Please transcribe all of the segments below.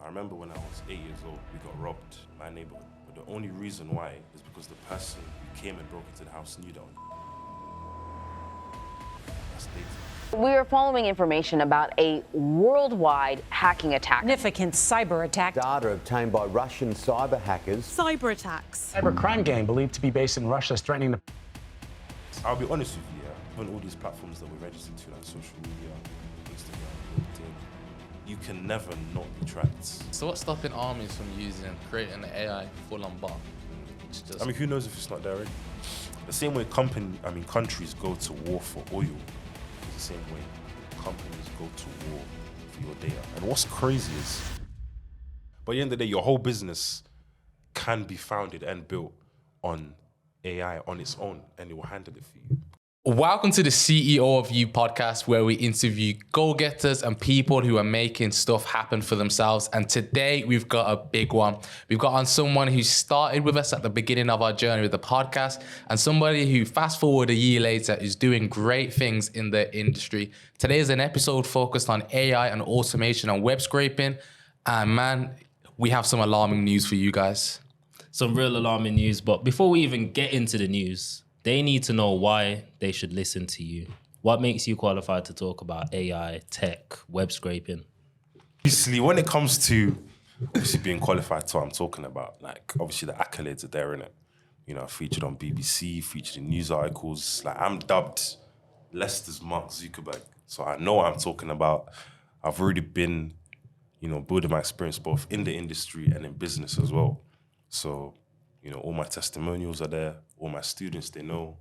I remember when I was 8 years old, we got robbed in my neighborhood. But the only reason why is because the person who came and broke into the house knew that. That's data. We are following information about a worldwide hacking attack. Significant cyber attack. Data obtained by Russian cyber hackers. Cyber attacks. Cybercrime gang believed to be based in Russia is threatening to... I'll be honest with you, on all these platforms that we're registered to, like social media, Instagram, LinkedIn, you can never not be tracked. So what's stopping armies from creating an AI full-on bot? I mean, who knows if it's not there already? The same way countries go to war for oil, is the same way companies go to war for your data. And what's crazy is, by the end of the day, your whole business can be founded and built on AI on its own, and it will handle it for you. Welcome to the CEO of You podcast, where we interview go-getters and people who are making stuff happen for themselves. And today we've got a big one. We've got on someone who started with us at the beginning of our journey with the podcast, and somebody who fast forward a year later is doing great things in the industry. Today is an episode focused on AI and automation and web scraping. And man, we have some alarming news for you guys. Some real alarming news. But before we even get into the news, they need to know why they should listen to you. What makes you qualified to talk about AI, tech, web scraping? Obviously, when it comes to being qualified to what I'm talking about, like obviously the accolades are there, innit? You know, featured on BBC, featured in news articles. Like I'm dubbed Leicester's Mark Zuckerberg. So I know what I'm talking about. I've already been, building my experience both in the industry and in business as well. So, all my testimonials are there. All my students, they know,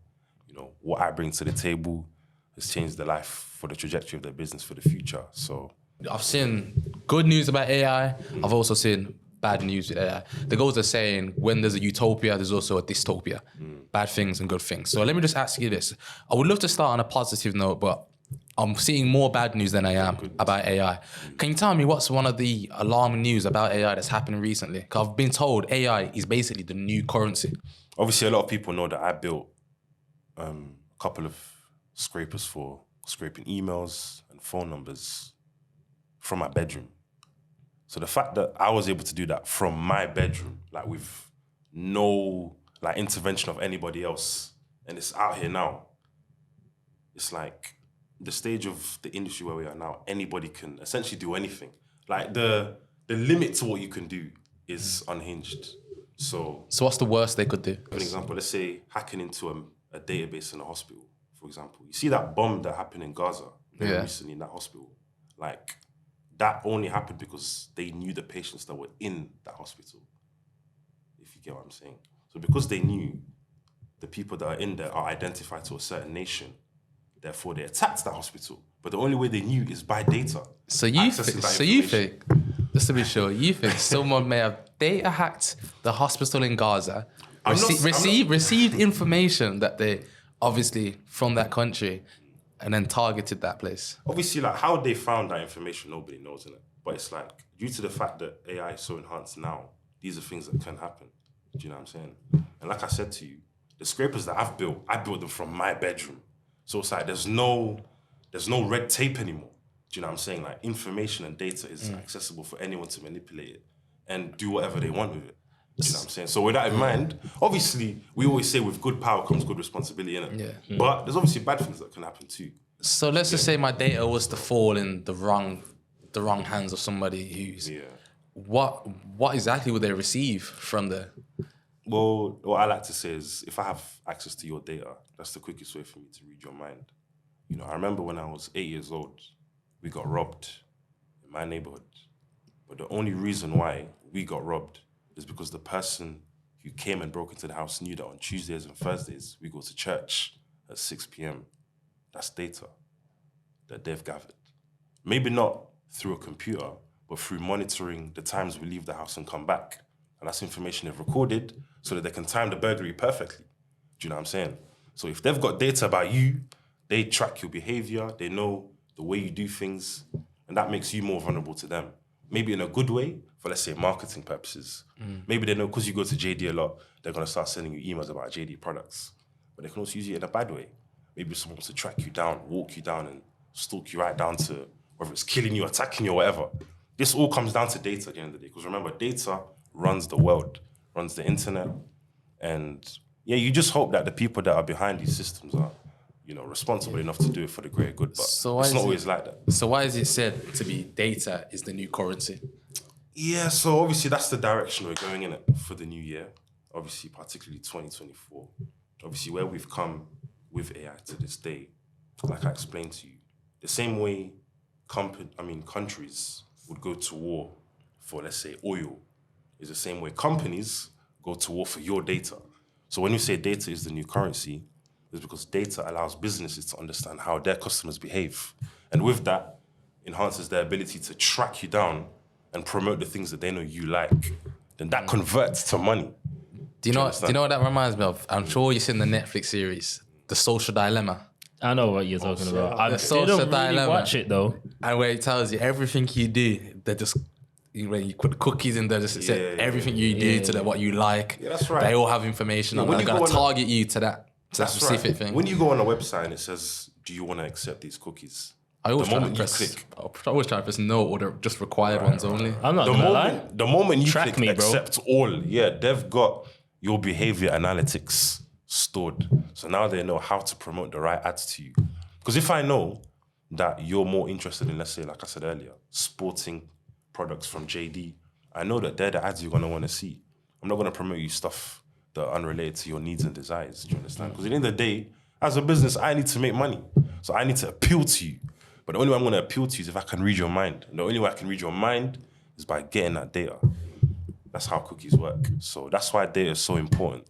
what I bring to the table has changed their life for the trajectory of their business for the future. So I've seen good news about AI. I've also seen bad news with AI. The goals are saying when there's a utopia, there's also a dystopia. Bad things and good things. So let me just ask you this. I would love to start on a positive note, but I'm seeing more bad news than I am about AI. Can you tell me what's one of the alarming news about AI that's happening recently? Because I've been told AI is basically the new currency. Obviously, a lot of people know that I built a couple of scrapers for scraping emails and phone numbers from my bedroom. So the fact that I was able to do that from my bedroom, like with no intervention of anybody else, and it's out here now, it's like the stage of the industry where we are now, anybody can essentially do anything. Like the limit to what you can do is unhinged. So what's the worst they could do? For example, let's say hacking into a database in a hospital, for example. You see that bomb that happened in Gaza very recently in that hospital? Like, that only happened because they knew the patients that were in that hospital, if you get what I'm saying. So because they knew the people that are in there are identified to a certain nation, therefore they attacked that hospital. But the only way they knew is by data. So you think, just to be sure, you think someone may have data hacked the hospital in Gaza, received information that they obviously from that country, and then targeted that place? Obviously, how they found that information, nobody knows, innit? But it's due to the fact that AI is so enhanced now, these are things that can happen. Do you know what I'm saying? And like I said to you, the scrapers that I've built, I built them from my bedroom. So it's there's no red tape anymore. Do you know what I'm saying? Information and data is accessible for anyone to manipulate it and do whatever they want with it. Do you know what I'm saying? So with that in mind, obviously, we always say with good power comes good responsibility, innit? Yeah. But there's obviously bad things that can happen too. So let's just say my data was to fall in the wrong hands of somebody who's... Yeah. What exactly would they receive from the... Well, what I like to say is if I have access to your data, that's the quickest way for me to read your mind. I remember when I was 8 years old, we got robbed in my neighborhood. But the only reason why we got robbed is because the person who came and broke into the house knew that on Tuesdays and Thursdays, we go to church at 6 p.m. That's data that they've gathered. Maybe not through a computer, but through monitoring the times we leave the house and come back. And that's information they've recorded so that they can time the burglary perfectly. Do you know what I'm saying? So if they've got data about you, they track your behavior, they know the way you do things, and that makes you more vulnerable to them. Maybe in a good way, for let's say marketing purposes. Maybe they know because you go to JD a lot, they're gonna start sending you emails about JD products. But they can also use it in a bad way. Maybe someone wants to track you down, walk you down, and stalk you right down to whether it's killing you, attacking you, or whatever. this all comes down to data at the end of the day. Because remember, data runs the world, runs the internet. And yeah, you just hope that the people that are behind these systems are, responsible enough to do it for the greater good. But So why it's is not it- always like that. So why is it said to be data is the new currency? Yeah, so obviously that's the direction we're going in it for the new year. Obviously, particularly 2024. Obviously, where we've come with AI to this day, like I explained to you, the same way countries would go to war for, let's say, oil, is the same way companies go to war for your data. So when you say data is the new currency, it's because data allows businesses to understand how their customers behave. And with that, enhances their ability to track you down and promote the things that they know you like. Then that converts to money. Do you know understand? what that reminds me of? I'm sure you've seen the Netflix series, The Social Dilemma. I know what you're talking about. I The social didn't really dilemma. watch it though. And where it tells you everything you do, they're just when you put the cookies in there, just said everything you do to what you like. Yeah, that's right. They all have information on. when They're you gonna go on a- target you to that specific right. thing. When you go on a website and it says, do you want to accept these cookies? I always the try to moment you press. click. I always try to press no or the just required ones only. I'm not The gonna lie. moment you Track click me, bro. accept all, they've got your behavior analytics stored. So now they know how to promote the right ads to you. Because if I know that you're more interested in, let's say, like I said earlier, sporting products from JD, I know that they're the ads you're gonna want to see. I'm not gonna promote you stuff that are unrelated to your needs and desires. Do you understand? Because at the end of the day, as a business, I need to make money. So I need to appeal to you. But the only way I'm gonna appeal to you is if I can read your mind. And the only way I can read your mind is by getting that data. That's how cookies work. So that's why data is so important.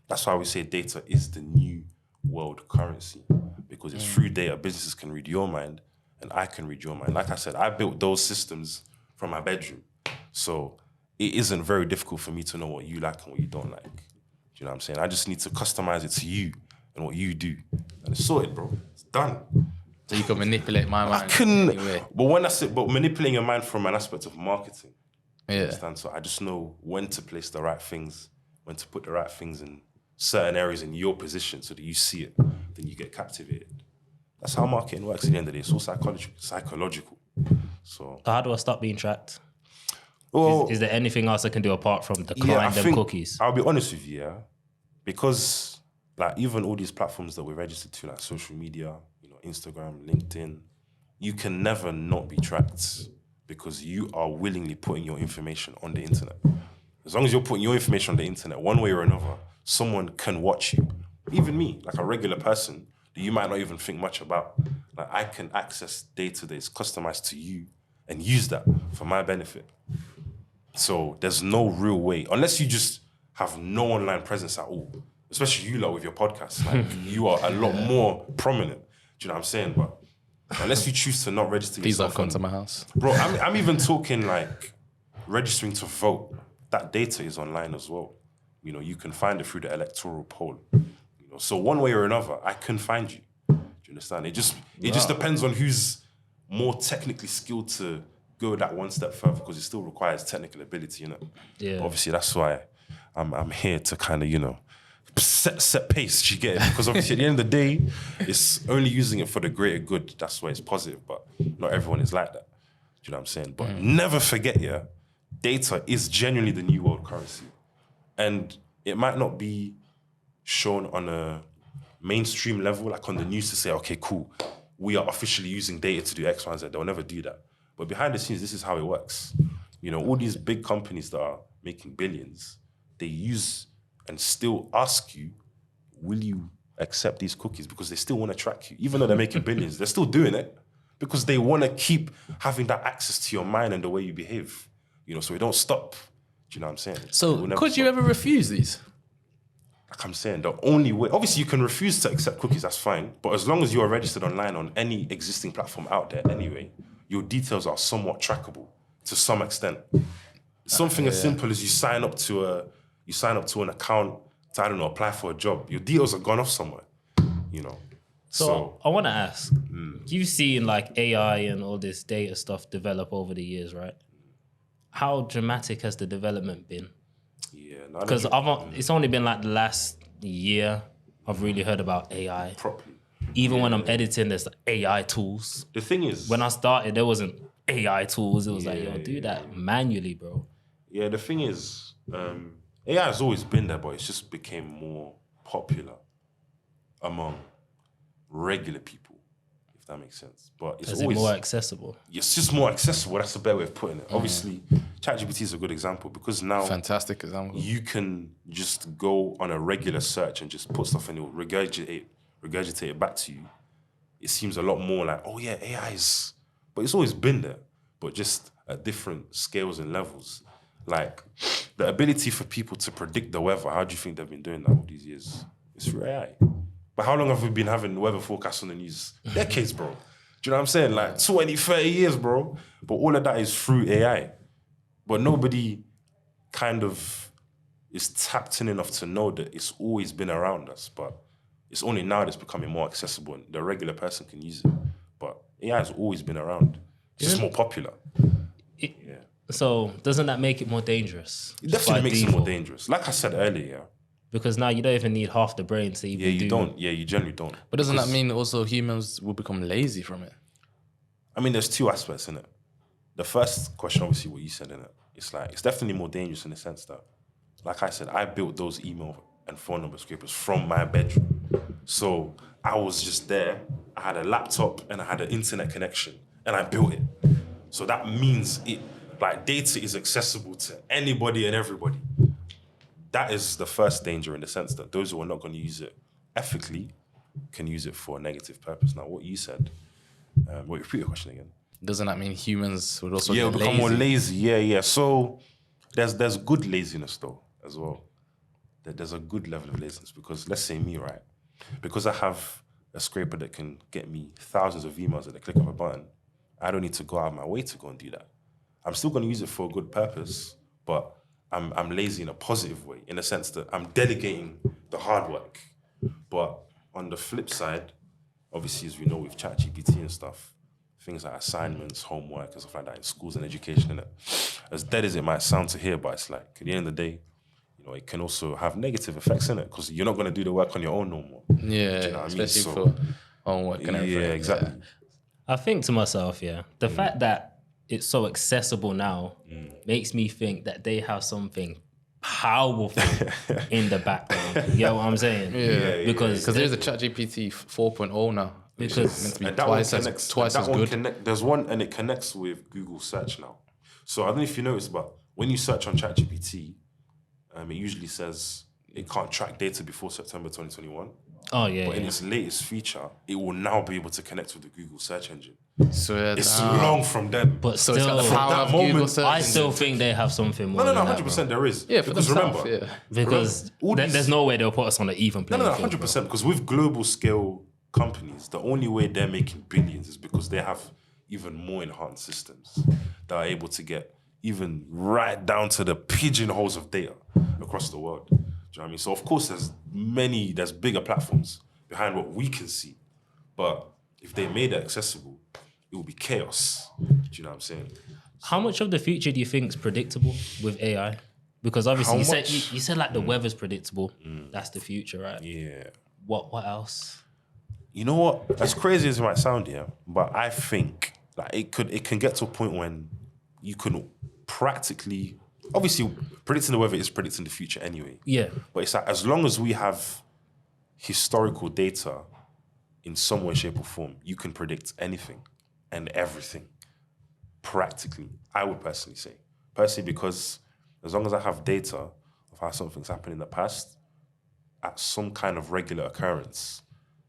That's why we say data is the new world currency. Because it's through data, businesses can read your mind and I can read your mind. Like I said, I built those systems from my bedroom. So it isn't very difficult for me to know what you like and what you don't like. Do you know what I'm saying? I just need to customize it to you and what you do. And it's sorted, bro. It's done. So you can manipulate my mind. I couldn't. Anyway. But when I say, but manipulating your mind from an aspect of marketing. Yeah. Understand? So I just know when to place the right things, when to put the right things in certain areas in your position so that you see it, then you get captivated. That's how marketing works at the end of the day. It's all psychological. So, How do I stop being tracked? well, Is there anything else I can do apart from decline them cookies? I'll be honest with you, because like even all these platforms that we're registered to, like social media, Instagram, LinkedIn, you can never not be tracked because you are willingly putting your information on the internet. As long as you're putting your information on the internet, one way or another, someone can watch you. Even me, like a regular person that you might not even think much about. Like I can access data that is customized to you and use that for my benefit. So there's no real way, unless you just have no online presence at all, especially you lot with your podcast. Like you are a lot more prominent. Do you know what I'm saying? But unless you choose to not register Please don't yourself come on- to my house. Bro, I'm even talking like registering to vote. That data is online as well. You can find it through the electoral poll. So one way or another, I can find you. Do you understand? It just depends on who's more technically skilled to go that one step further, because it still requires technical ability, Yeah. Obviously, that's why I'm here to kind of, set pace. You get it? Because obviously, at the end of the day, it's only using it for the greater good. That's why it's positive. But not everyone is like that. Do you know what I'm saying? But never forget, data is genuinely the new world currency, and it might not be shown on a mainstream level, like on the news, to say, okay, cool, we are officially using data to do X, Y, and Z. They'll never do that. But behind the scenes, this is how it works. All these big companies that are making billions, they use and still ask you, will you accept these cookies? Because they still want to track you. Even though they're making billions, they're still doing it because they want to keep having that access to your mind and the way you behave. So we don't stop. Do you know what I'm saying? So We'll never could you stop. ever refuse these? Like I'm saying, the only way, obviously you can refuse to accept cookies, that's fine. But as long as you are registered online on any existing platform out there anyway, your details are somewhat trackable to some extent. Something as simple as you sign up to an account to, I don't know, apply for a job. Your details are gone off somewhere, So I want to ask, you've seen like AI and all this data stuff develop over the years, right? How dramatic has the development been? yeah, Because it's only been like the last year I've really heard about AI. properly. Even when I'm editing, there's AI tools. The thing is, When I started, there wasn't AI tools. It was like, yo, do that manually, bro. Yeah, the thing is, AI has always been there, but it's just became more popular among regular people, if that makes sense. But it's Is it always more accessible? it's just more accessible. That's a better way of putting it. Obviously, ChatGPT is a good example because now Fantastic example. you can just go on a regular search and just put stuff and it will regurgitate it back to you. It seems a lot more like, oh yeah, AI is, but it's always been there, but just at different scales and levels. Like the ability for people to predict the weather, how do you think they've been doing that all these years? It's through AI. But how long have we been having weather forecasts on the news? Decades, bro. Do you know what I'm saying? Like 20, 30 years, bro. But all of that is through AI. But nobody kind of is tapped in enough to know that it's always been around us. But it's only now that it's becoming more accessible and the regular person can use it. But AI has always been around. It's just more popular. So doesn't that make it more dangerous? It Just definitely by makes it more default? dangerous. Like I said earlier, Because now you don't even need half the brain to even yeah, you do. don't. Yeah, you generally don't. But doesn't that Because- mean also humans will become lazy from it? I mean, there's two aspects in it. The first question, obviously, what you said in it, it's like, it's definitely more dangerous in the sense that, like I said, I built those email and phone number scrapers from my bedroom. So I was just there, I had a laptop and I had an internet connection and I built it. So that means data is accessible to anybody and everybody. That is the first danger in the sense that those who are not going to use it ethically can use it for a negative purpose. Now, what you said, repeat your question again. Doesn't that mean humans would also Yeah, get become lazy? more lazy. Yeah. So there's good laziness though as well. There's a good level of laziness because let's say me, right? Because I have a scraper that can get me thousands of emails at the click of a button, I don't need to go out of my way to go and do that. I'm still going to use it for a good purpose, but I'm lazy in a positive way, in the sense that I'm delegating the hard work. But on the flip side, obviously, as we know with ChatGPT and stuff, things like assignments, homework, and stuff like that in schools and education, and as dead as it might sound to hear, but it's like at the end of the day, you know, it can also have negative effects in it because you're not going to do the work on your own no more. Yeah, Do you know what I mean? especially So- for homework and Yeah, everything. exactly. I think to myself, the fact that it's so accessible now makes me think that they have something powerful in the background. You know what I'm saying? Yeah. Because Because there's a ChatGPT 4.0 now. Which Because- is meant to be And that one twice connects. as that one good. there's one, and it connects with Google Search now. So I don't know if you noticed, but when you search on ChatGPT, it usually says it can't track data before September 2021. oh yeah, But in yeah. its latest feature, it will now be able to connect with the Google search engine. So It's long from then. But So it's got the still, power that of Google moment, search. I engine. still think they have something more. no, than that, 100% there is. Yeah, for because themselves, remember, yeah. Because all these- there's no way they'll put us on an even No, playing field. 100%. Because with global scale companies, the only way they're making billions is because they have even more enhanced systems that are able to get even right down to the pigeonholes of data across the world. Do you know what I mean? So of course there's bigger platforms behind what we can see. But if they made it accessible, it would be chaos. Do you know what I'm saying? How much of the future do you think is predictable with AI? Because obviously How you said much? you said like the weather's predictable. That's the future, right? Yeah. What else? You know what? As crazy as it might sound, yeah, but I think like it can get to a point when you can practically, obviously, predicting the weather is predicting the future anyway. Yeah. But it's like as long as we have historical data in some way, shape, or form, you can predict anything and everything. Practically, I would personally say. Personally, because as long as I have data of how something's happened in the past, at some kind of regular occurrence,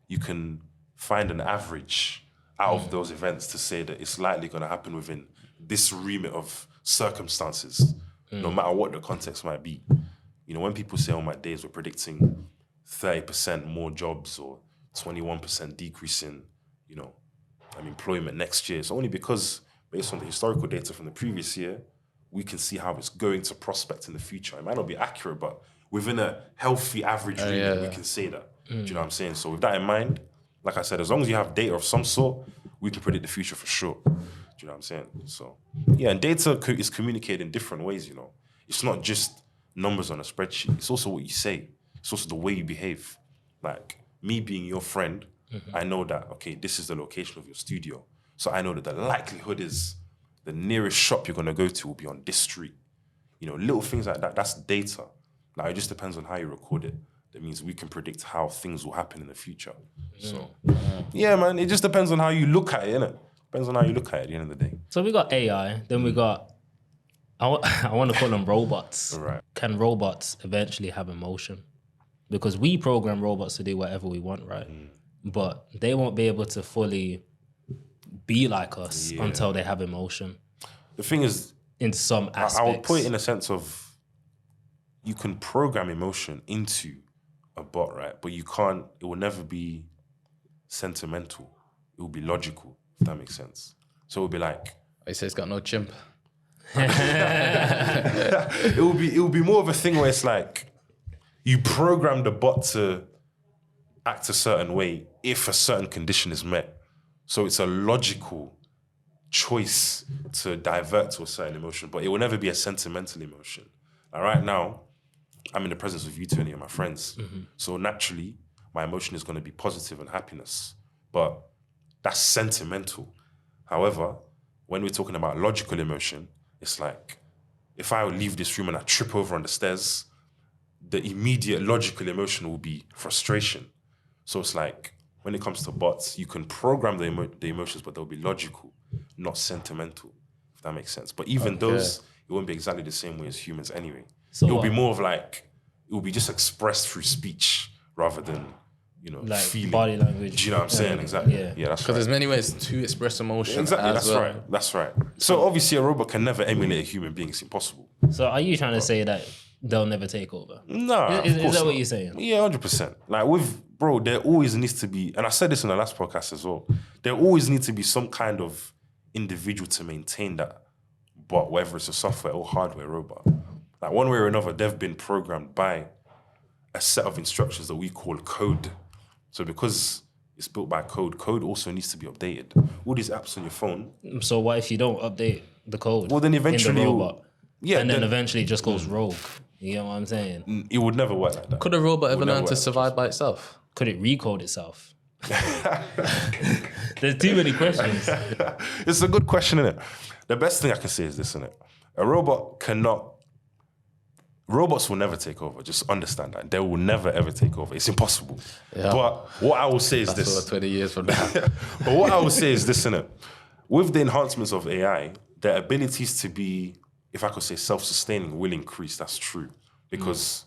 you can find an average out of those events to say that it's likely going to happen within this remit of circumstances, no matter what the context might be. You know, when people say, oh, my days were predicting 30% more jobs or 21% decrease in, employment next year, it's only because based on the historical data from the previous year, we can see how it's going to prospect in the future. It might not be accurate, but within a healthy average remit, we can say that. Do you know what I'm saying? So with that in mind, like I said, as long as you have data of some sort, we can predict the future for sure. Do you know what I'm saying? So, yeah, and data is communicated in different ways, you know. It's not just numbers on a spreadsheet. It's also what you say. It's also the way you behave. Like, me being your friend, I know that, okay, this is the location of your studio. So I know that the likelihood is the nearest shop you're gonna go to will be on this street. You know, little things like that. That's data. Like, it just depends on how you record it. That means we can predict how things will happen in the future. So, yeah, man, it just depends on how you look at it, innit? Depends on how you look at it at the end of the day. So we got AI, then we got, I want to call them robots. Right. Can robots eventually have emotion? Because we program robots to do whatever we want, right? But they won't be able to fully be like us until they have emotion The thing is, in some aspects. I would put it in a sense of you can program emotion into a bot, right? But you can't, it will never be sentimental. It will be logical, if that makes sense. So it will be like, He says it's got no chimp. it will be more of a thing where it's like you program the bot to act a certain way if a certain condition is met. So it's a logical choice to divert to a certain emotion, but it will never be a sentimental emotion. Like right now, I'm in the presence of you two and my friends. So naturally, my emotion is going to be positive and happiness, but that's sentimental. However, when we're talking about logical emotion, it's like, if I leave this room and I trip over on the stairs, the immediate logical emotion will be frustration. So it's like, when it comes to bots, you can program the emotions, but they'll be logical, not sentimental, if that makes sense. But even those, it won't be exactly the same way as humans anyway. So It'll be what? more of like, it will be just expressed through speech rather than, you know, Like feeling. body language. Do you know what I'm saying? Exactly. Yeah. Yeah, that's Because right. there's many ways to express emotion. Exactly, as that's well. right. That's right. So obviously a robot can never emulate a human being. It's impossible. So are you trying to say that they'll never take over? Nah, Is of course that what not. you're saying? Yeah, 100%. Like bro, there always needs to be, and I said this in the last podcast as well, there always needs to be some kind of individual to maintain that bot, whether it's a software or hardware robot. Like one way or another, they've been programmed by a set of instructions that we call code. So because it's built by code also needs to be updated. All these apps on your phone, So what if you don't update the code? well then eventually, in the robot, yeah, and then eventually it just goes rogue. You know what I'm saying? it would never work like that. Could a robot ever never learn to work. survive by itself? Could it recode itself? There's too many questions. It's a good question, isn't it? The best thing I can say is this, innit? Robots will never take over. Just understand that. They will never, ever take over. It's impossible. Yeah. But what I will say is That's this. over 20 years from now. But what I will say is this, innit? With the enhancements of AI, their abilities to be, if I could say, self-sustaining will increase. That's true. Because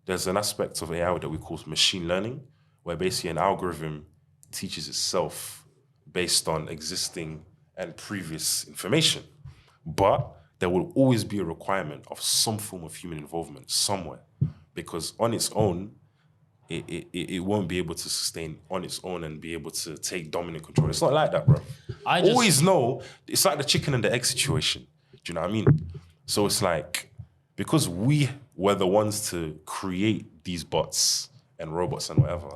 there's an aspect of AI that we call machine learning, where basically an algorithm teaches itself based on existing and previous information. But there will always be a requirement of some form of human involvement somewhere, because on its own, it won't be able to sustain on its own and be able to take dominant control. It's not like that, bro. I just- Always know, it's like the chicken and the egg situation. Do you know what I mean? So it's like, because we were the ones to create these bots and robots and whatever,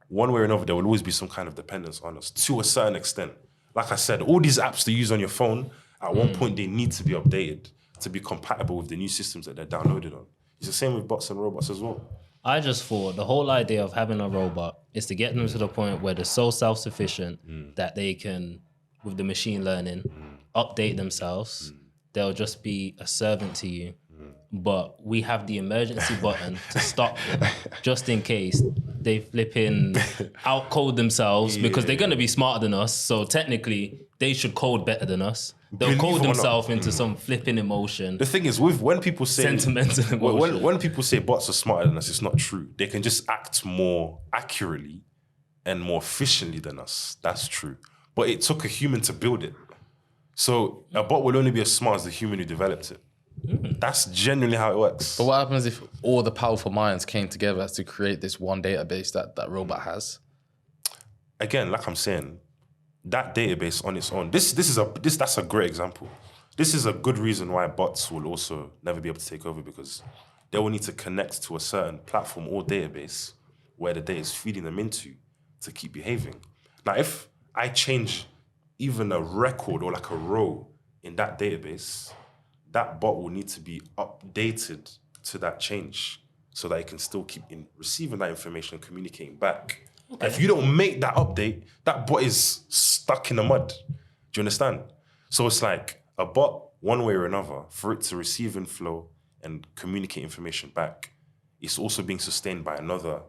one way or another, there will always be some kind of dependence on us to a certain extent. Like I said, all these apps they use on your phone, at one point they need to be updated to be compatible with the new systems that they're downloaded on. It's the same with bots and robots as well. I just thought the whole idea of having a robot is to get them to the point where they're so self-sufficient that they can, with the machine learning, update themselves. They'll just be a servant to you. But we have the emergency button to stop them just in case they flipping outcode themselves because they're going to be smarter than us. So technically, they should code better than us. They'll Believe it code or not. themselves into some flipping emotion. The thing is, when people say Sentimental emotion. when people say bots are smarter than us, it's not true. They can just act more accurately and more efficiently than us. That's true. But it took a human to build it. So a bot will only be as smart as the human who developed it. That's genuinely how it works. But what happens if all the powerful minds came together to create this one database that robot has? Again, like I'm saying, that database on its own, that's a great example. This is a good reason why bots will also never be able to take over, because they will need to connect to a certain platform or database where the data is feeding them into to keep behaving. Now, if I change even a record or like a row in that database, that bot will need to be updated to that change so that it can still keep receiving that information and communicating back. Okay. If you don't make that update, that bot is stuck in the mud. Do you understand? So it's like a bot, one way or another, for it to receive inflow and communicate information back, it's also being sustained by another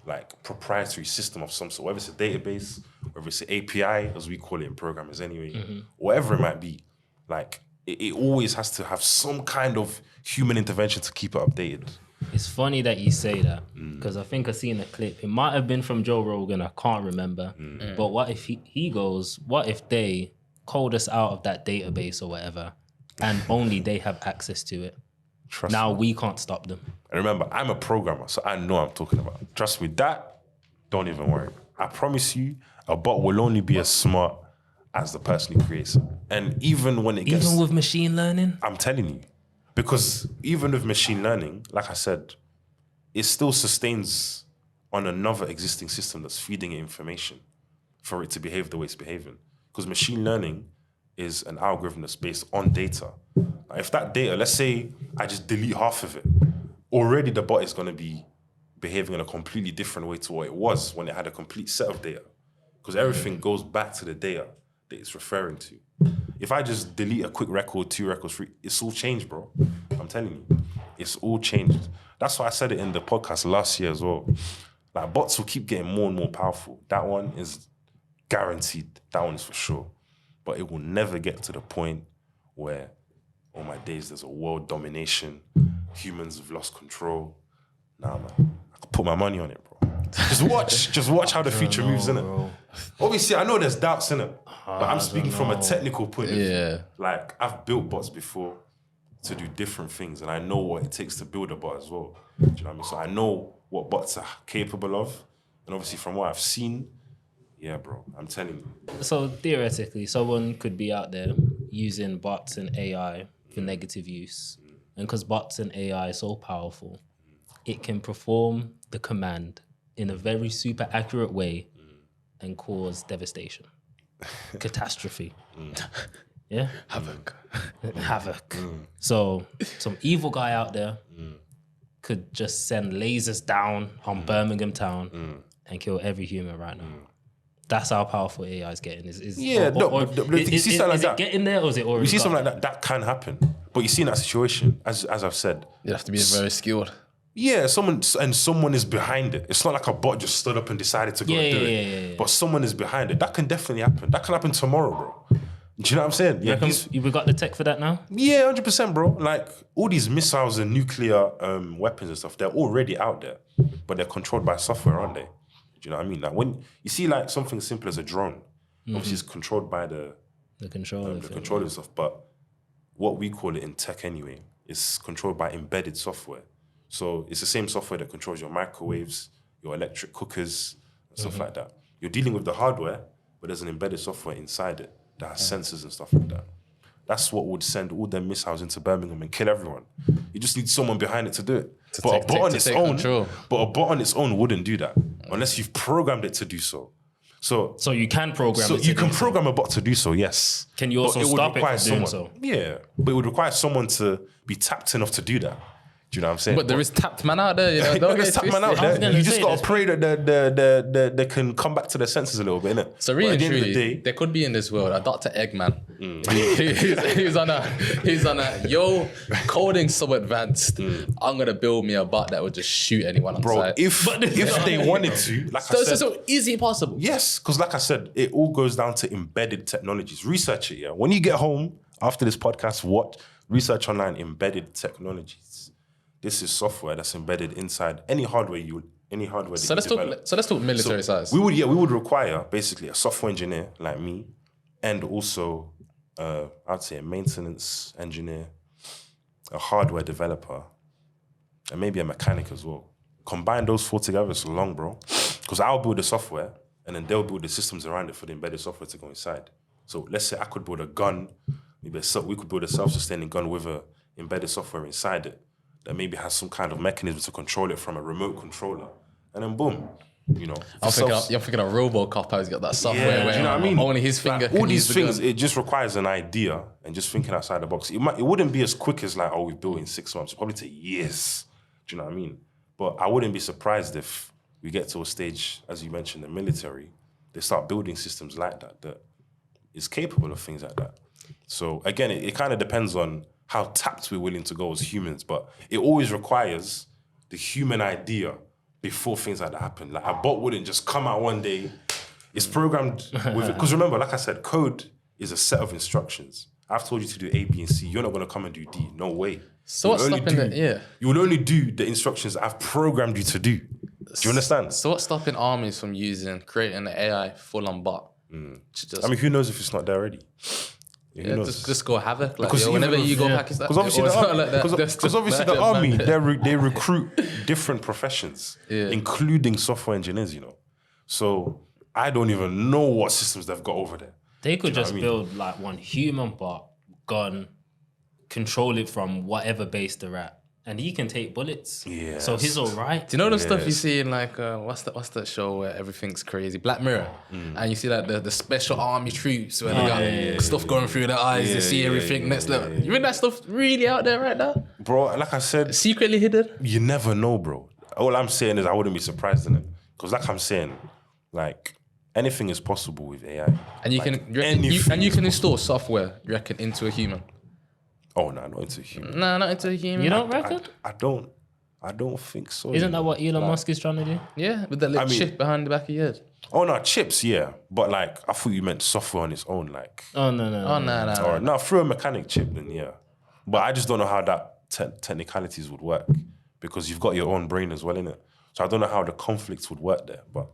like proprietary system of some sort, whether it's a database, whether it's an API, as we call it in programmers anyway, whatever it might be. Like, it always has to have some kind of human intervention to keep it updated. It's funny that you say that because I think I seen a clip. It might have been from Joe Rogan. I can't remember. But what if he goes, what if they called us out of that database or whatever and only they have access to it? Trust Now me. we can't stop them. And remember, I'm a programmer, so I know what I'm talking about. Trust me, that, don't even worry. I promise you, a bot will only be as smart as the person who creates it. And even when it gets... Even with machine learning? I'm telling you. Because even with machine learning, like I said, it still sustains on another existing system that's feeding it information for it to behave the way it's behaving. Because machine learning is an algorithm that's based on data. Like if that data, let's say I just delete half of it, already the bot is going to be behaving in a completely different way to what it was when it had a complete set of data. Because everything goes back to the data that it's referring to. If I just delete a quick record, 2 records, 3, it's all changed, bro. I'm telling you, it's all changed. That's why I said it in the podcast last year as well. Like, bots will keep getting more and more powerful. That one is guaranteed. That one is for sure. But it will never get to the point where, oh my days, there's a world domination. Humans have lost control. Nah, man. I could put my money on it, bro. Just watch how the future moves, innit? Obviously, I know there's doubts, innit? But I'm speaking from a technical point of view. Yeah. Like, I've built bots before to do different things, and I know what it takes to build a bot as well. Do you know what I mean? So I know what bots are capable of. And obviously, from what I've seen, yeah, bro, I'm telling you. So theoretically, someone could be out there using bots and AI for negative use. And because bots and AI are so powerful, it can perform the command in a very super accurate way and cause devastation, catastrophe. Yeah? Havoc. So some evil guy out there could just send lasers down on Birmingham town and kill every human right now. That's how powerful AI is getting. You see something like is that? it getting there or is it already? You see got something there? like that can happen. But you see in that situation, as I've said, You have to be very skilled. yeah, someone is behind it. It's not like a bot just stood up and decided to go and do it. Yeah. But someone is behind it. That can definitely happen. That can happen tomorrow, bro. Do you know what I'm saying? Yeah, We got the tech for that now? yeah, 100%, bro. Like, all these missiles and nuclear weapons and stuff, they're already out there. But they're controlled by software, aren't they? Do you know what I mean? Like, when you see like something as simple as a drone, obviously it's controlled by the controller. controller and stuff, but what we call it in tech anyway is controlled by embedded software. So it's the same software that controls your microwaves, your electric cookers, and stuff like that. You're dealing with the hardware, but there's an embedded software inside it that has sensors and stuff like that. That's what would send all them missiles into Birmingham and kill everyone. You just need someone behind it to do it. But a bot on its own wouldn't do that unless you've programmed it to do so. So you can program So it to you do can so. program a bot to do so, yes. Can you But also would stop it require from doing someone- so? Yeah, but it would require someone to be tapped enough to do that. Do you know what I'm saying? But there is tapped man out there, you know. Don't There's get tapped man out twisted. I was there. gonna You just say, got to pray that they can come back to their senses a little bit, innit? So But really at and the end of the truly, day, there could be in this world a Dr. Eggman. He's on a yo coding so advanced. I'm gonna build me a bot that would just shoot anyone on bro, sight. if they wanted to, like I said, So is it possible? yes, because like I said, it all goes down to embedded technologies. Research it, yeah. When you get home after this podcast, research online embedded technologies. This is software that's embedded inside any hardware that So you develop. let's talk military size. We would require basically a software engineer like me, and also I'd say a maintenance engineer, a hardware developer, and maybe a mechanic as well. Combine those 4 together, it's long, bro. Because I'll build the software, and then they'll build the systems around it for the embedded software to go inside. So let's say I could build a gun, we could build a self-sustaining gun with a embedded software inside it that maybe has some kind of mechanism to control it from a remote controller, and then boom, you know. You're thinking of RoboCop. How he's got that software Yeah, where do you know what I mean? only his finger Like, can all use these the things, gun. it just requires an idea and just thinking outside the box. It wouldn't be as quick as like, we built in 6 months. It'd probably take years. Do you know what I mean? But I wouldn't be surprised if we get to a stage, as you mentioned, the military, they start building systems like that is capable of things like that. So again, it kind of depends on how tapped we're willing to go as humans, but it always requires the human idea before things like that happen. Like a bot wouldn't just come out one day. It's programmed with it. Because remember, like I said, code is a set of instructions. I've told you to do A, B, and C. You're not going to come and do D. No way. So what's stopping that? Yeah. You will only do the instructions I've programmed you to do. Do you understand? So what's stopping armies from creating an AI full-on bot? I mean, who knows if it's not there already? Who knows? Just go havoc. Like, Because whenever even- you go Pakistan. Because obviously, or the something army, like that, because just obviously the murder, army, man. they recruit different professions, Yeah. including software engineers, you know. So I don't even know what systems they've got over there. They could know just what I mean? build like one human bot, gun, control it from whatever base they're at, and he can take bullets. Yes. So he's all right. Do you know the stuff you Yes. see in like what's that show where everything's crazy? Black Mirror, and you see like the special army troops where they got stuff going through their eyes, they see everything next level. You think that stuff really out there right now? Bro, like I said, Secretly hidden? you never know, bro. All I'm saying is I wouldn't be surprised in it. Because like I'm saying, like anything is possible with AI. And you Like, can you reckon, anything is install software, you reckon, into a human? Oh no, not into human. No, not into a human. You don't reckon? I don't think so. Isn't that what Elon Musk is trying to do? Yeah, with that little I mean- chip behind the back of your head. Oh no, chips, yeah. But like I thought you meant software on its own, like Oh no. Oh, no. or no, through a mechanic chip, then yeah. But I just don't know how that technicalities would work because you've got your own brain as well, innit? So I don't know how the conflicts would work there. But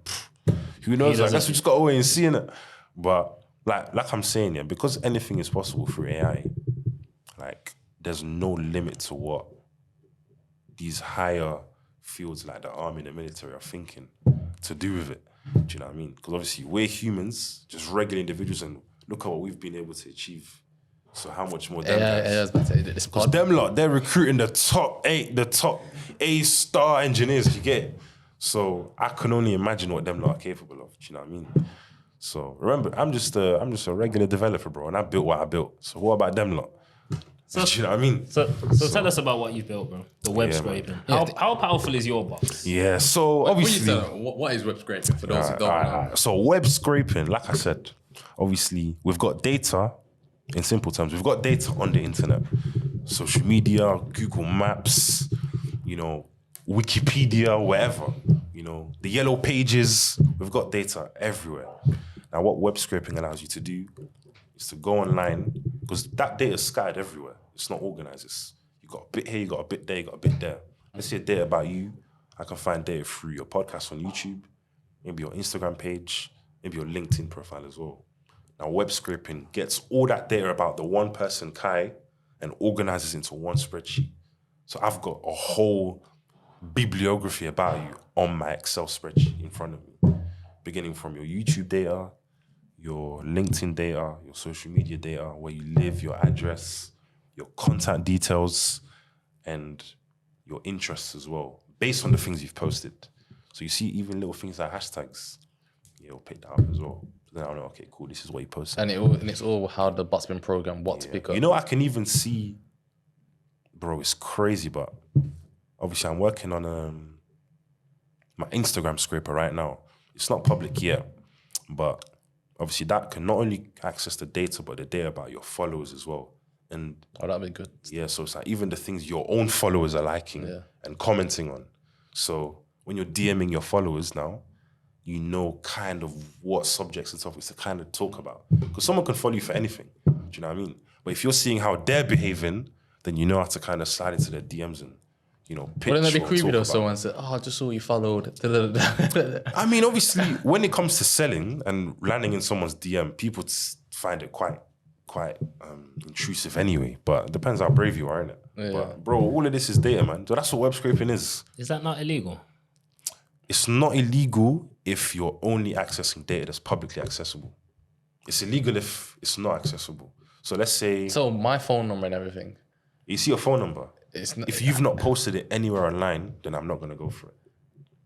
who knows? I guess we just got to wait and see, innit? But like I'm saying, yeah, because anything is possible through AI, like there's no limit to what these higher fields like the army and the military are thinking to do with it. Do you know what I mean? Because obviously we're humans, just regular individuals, and look at what we've been able to achieve. So how much more them guys? I was about to say this Because pod. them lot, they're recruiting the top A-star engineers, you get? So I can only imagine what them lot are capable of. Do you know what I mean? So remember, I'm just a regular developer, bro, and I built what I built. So what about them lot? Do you know what I mean? So tell us about what you built, bro. The web Yeah, scraping. man. How powerful is your box? Yeah, so What obviously... is web scraping for those who don't know? Alright. So web scraping, like I said, obviously we've got data, in simple terms, we've got data on the internet. Social media, Google Maps, you know, Wikipedia, wherever, you know, the yellow pages, we've got data everywhere. Now what web scraping allows you to do is to go online, because that data is scattered everywhere. It's not organized. You got a bit here, you got a bit there, you got a bit there. Let's say data about you. I can find data through your podcast on YouTube, maybe your Instagram page, maybe your LinkedIn profile as well. Now, web scraping gets all that data about the one person, Kai, and organizes into one spreadsheet. So I've got a whole bibliography about you on my Excel spreadsheet in front of me, beginning from your YouTube data, your LinkedIn data, your social media data, where you live, your address, your contact details, and your interests as well, based on the things you've posted. So you see even little things like hashtags, you'll pick that up as well. So then I'll know, okay, cool, this is what you posted. And it's all how the bot's been programmed, what to pick up. You know, I can even see, bro, it's crazy, but obviously I'm working on my Instagram scraper right now. It's not public yet, but obviously that can not only access the data, but the data about your followers as well. And Oh, that'd be good. yeah, so it's like even the things your own followers are liking and commenting on. So when you're DMing your followers now, you know kind of what subjects and topics to kind of talk about. Because someone can follow you for anything. Do you know what I mean? But if you're seeing how they're behaving, then you know how to kind of slide into their DMs and, you know, pitch Wouldn't that be or creepy talk though? about. Someone said, "Oh, I just saw you followed." I mean, obviously, when it comes to selling and landing in someone's DM, people find it quite intrusive anyway. But it depends how brave you are, innit? Yeah. But bro, all of this is data, man. So that's what web scraping is. Is that not illegal? It's not illegal if you're only accessing data that's publicly accessible. It's illegal if it's not accessible. So let's say So my phone number and everything. you see your phone number. It's not, If you've not posted it anywhere online, then I'm not gonna go for it.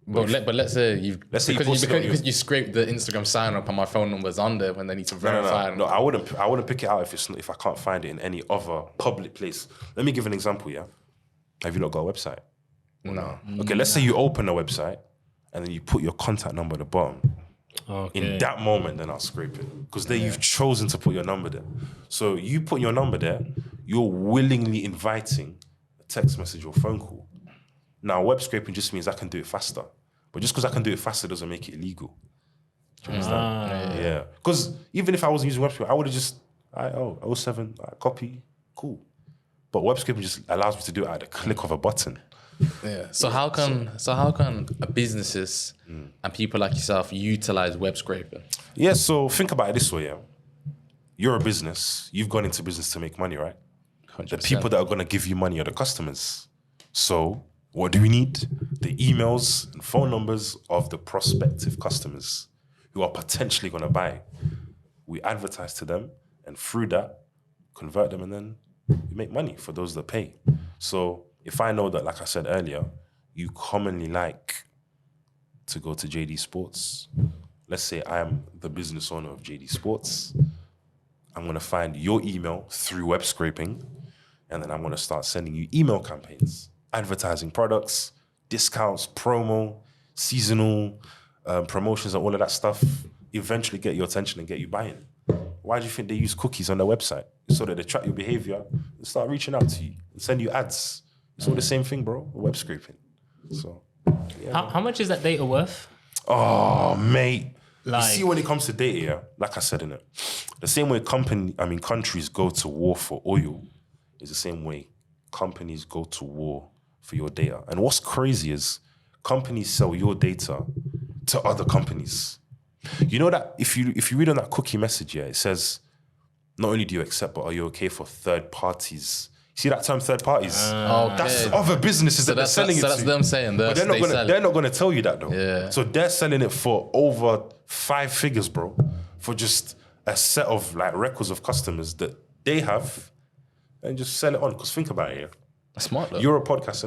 but let's say you've Let's say you because posted it on your- because you scraped the Instagram sign up and my phone number's on there when they need to verify. No, I wouldn't pick it out if I can't find it in any other public place. Let me give an example, yeah? Have you not got a website? No. Okay, let's say you open a website and then you put your contact number at the bottom. Okay. In that moment, then I'll scrape it. Because there you've chosen to put your number there. So you put your number there, you're willingly inviting a text message or phone call. Now, web scraping just means I can do it faster. But just because I can do it faster doesn't make it illegal. Do you understand? Yeah. Because even if I wasn't using web scraping, I would have just, 07, copy, cool. But web scraping just allows me to do it at the click of a button. Yeah. So how can businesses and people like yourself utilize web scraping? Yeah, so think about it this way, yeah. You're a business. You've gone into business to make money, right? 100%. The people that are going to give you money are the customers. So what do we need? The emails and phone numbers of the prospective customers who are potentially going to buy. We advertise to them, and through that, convert them, and then we make money for those that pay. So if I know that, like I said earlier, you commonly like to go to JD Sports, let's say I am the business owner of JD Sports, I'm going to find your email through web scraping, and then I'm going to start sending you email campaigns, advertising products, discounts, promo, seasonal promotions, and all of that stuff. Eventually get your attention and get you buying. Why do you think they use cookies on their website? So that they track your behavior and start reaching out to you and send you ads. It's all the same thing, bro. Web scraping. So, yeah. How much is that data worth? Oh, mate. Like- You see, when it comes to data, yeah, like I said in it, the same way countries go to war for oil is the same way companies go to war for your data. And what's crazy is companies sell your data to other companies. You know that if you read on that cookie message, yeah, it says, not only do you accept, but are you okay for third parties? See that term, third parties? That's other businesses that they're selling it to. That's them saying But they're not gonna tell you that though. Yeah. So they're selling it for over 5 figures, bro, for just a set of like records of customers that they have, and just sell it on. Because think about it, yeah. That's smart though. You're a podcast,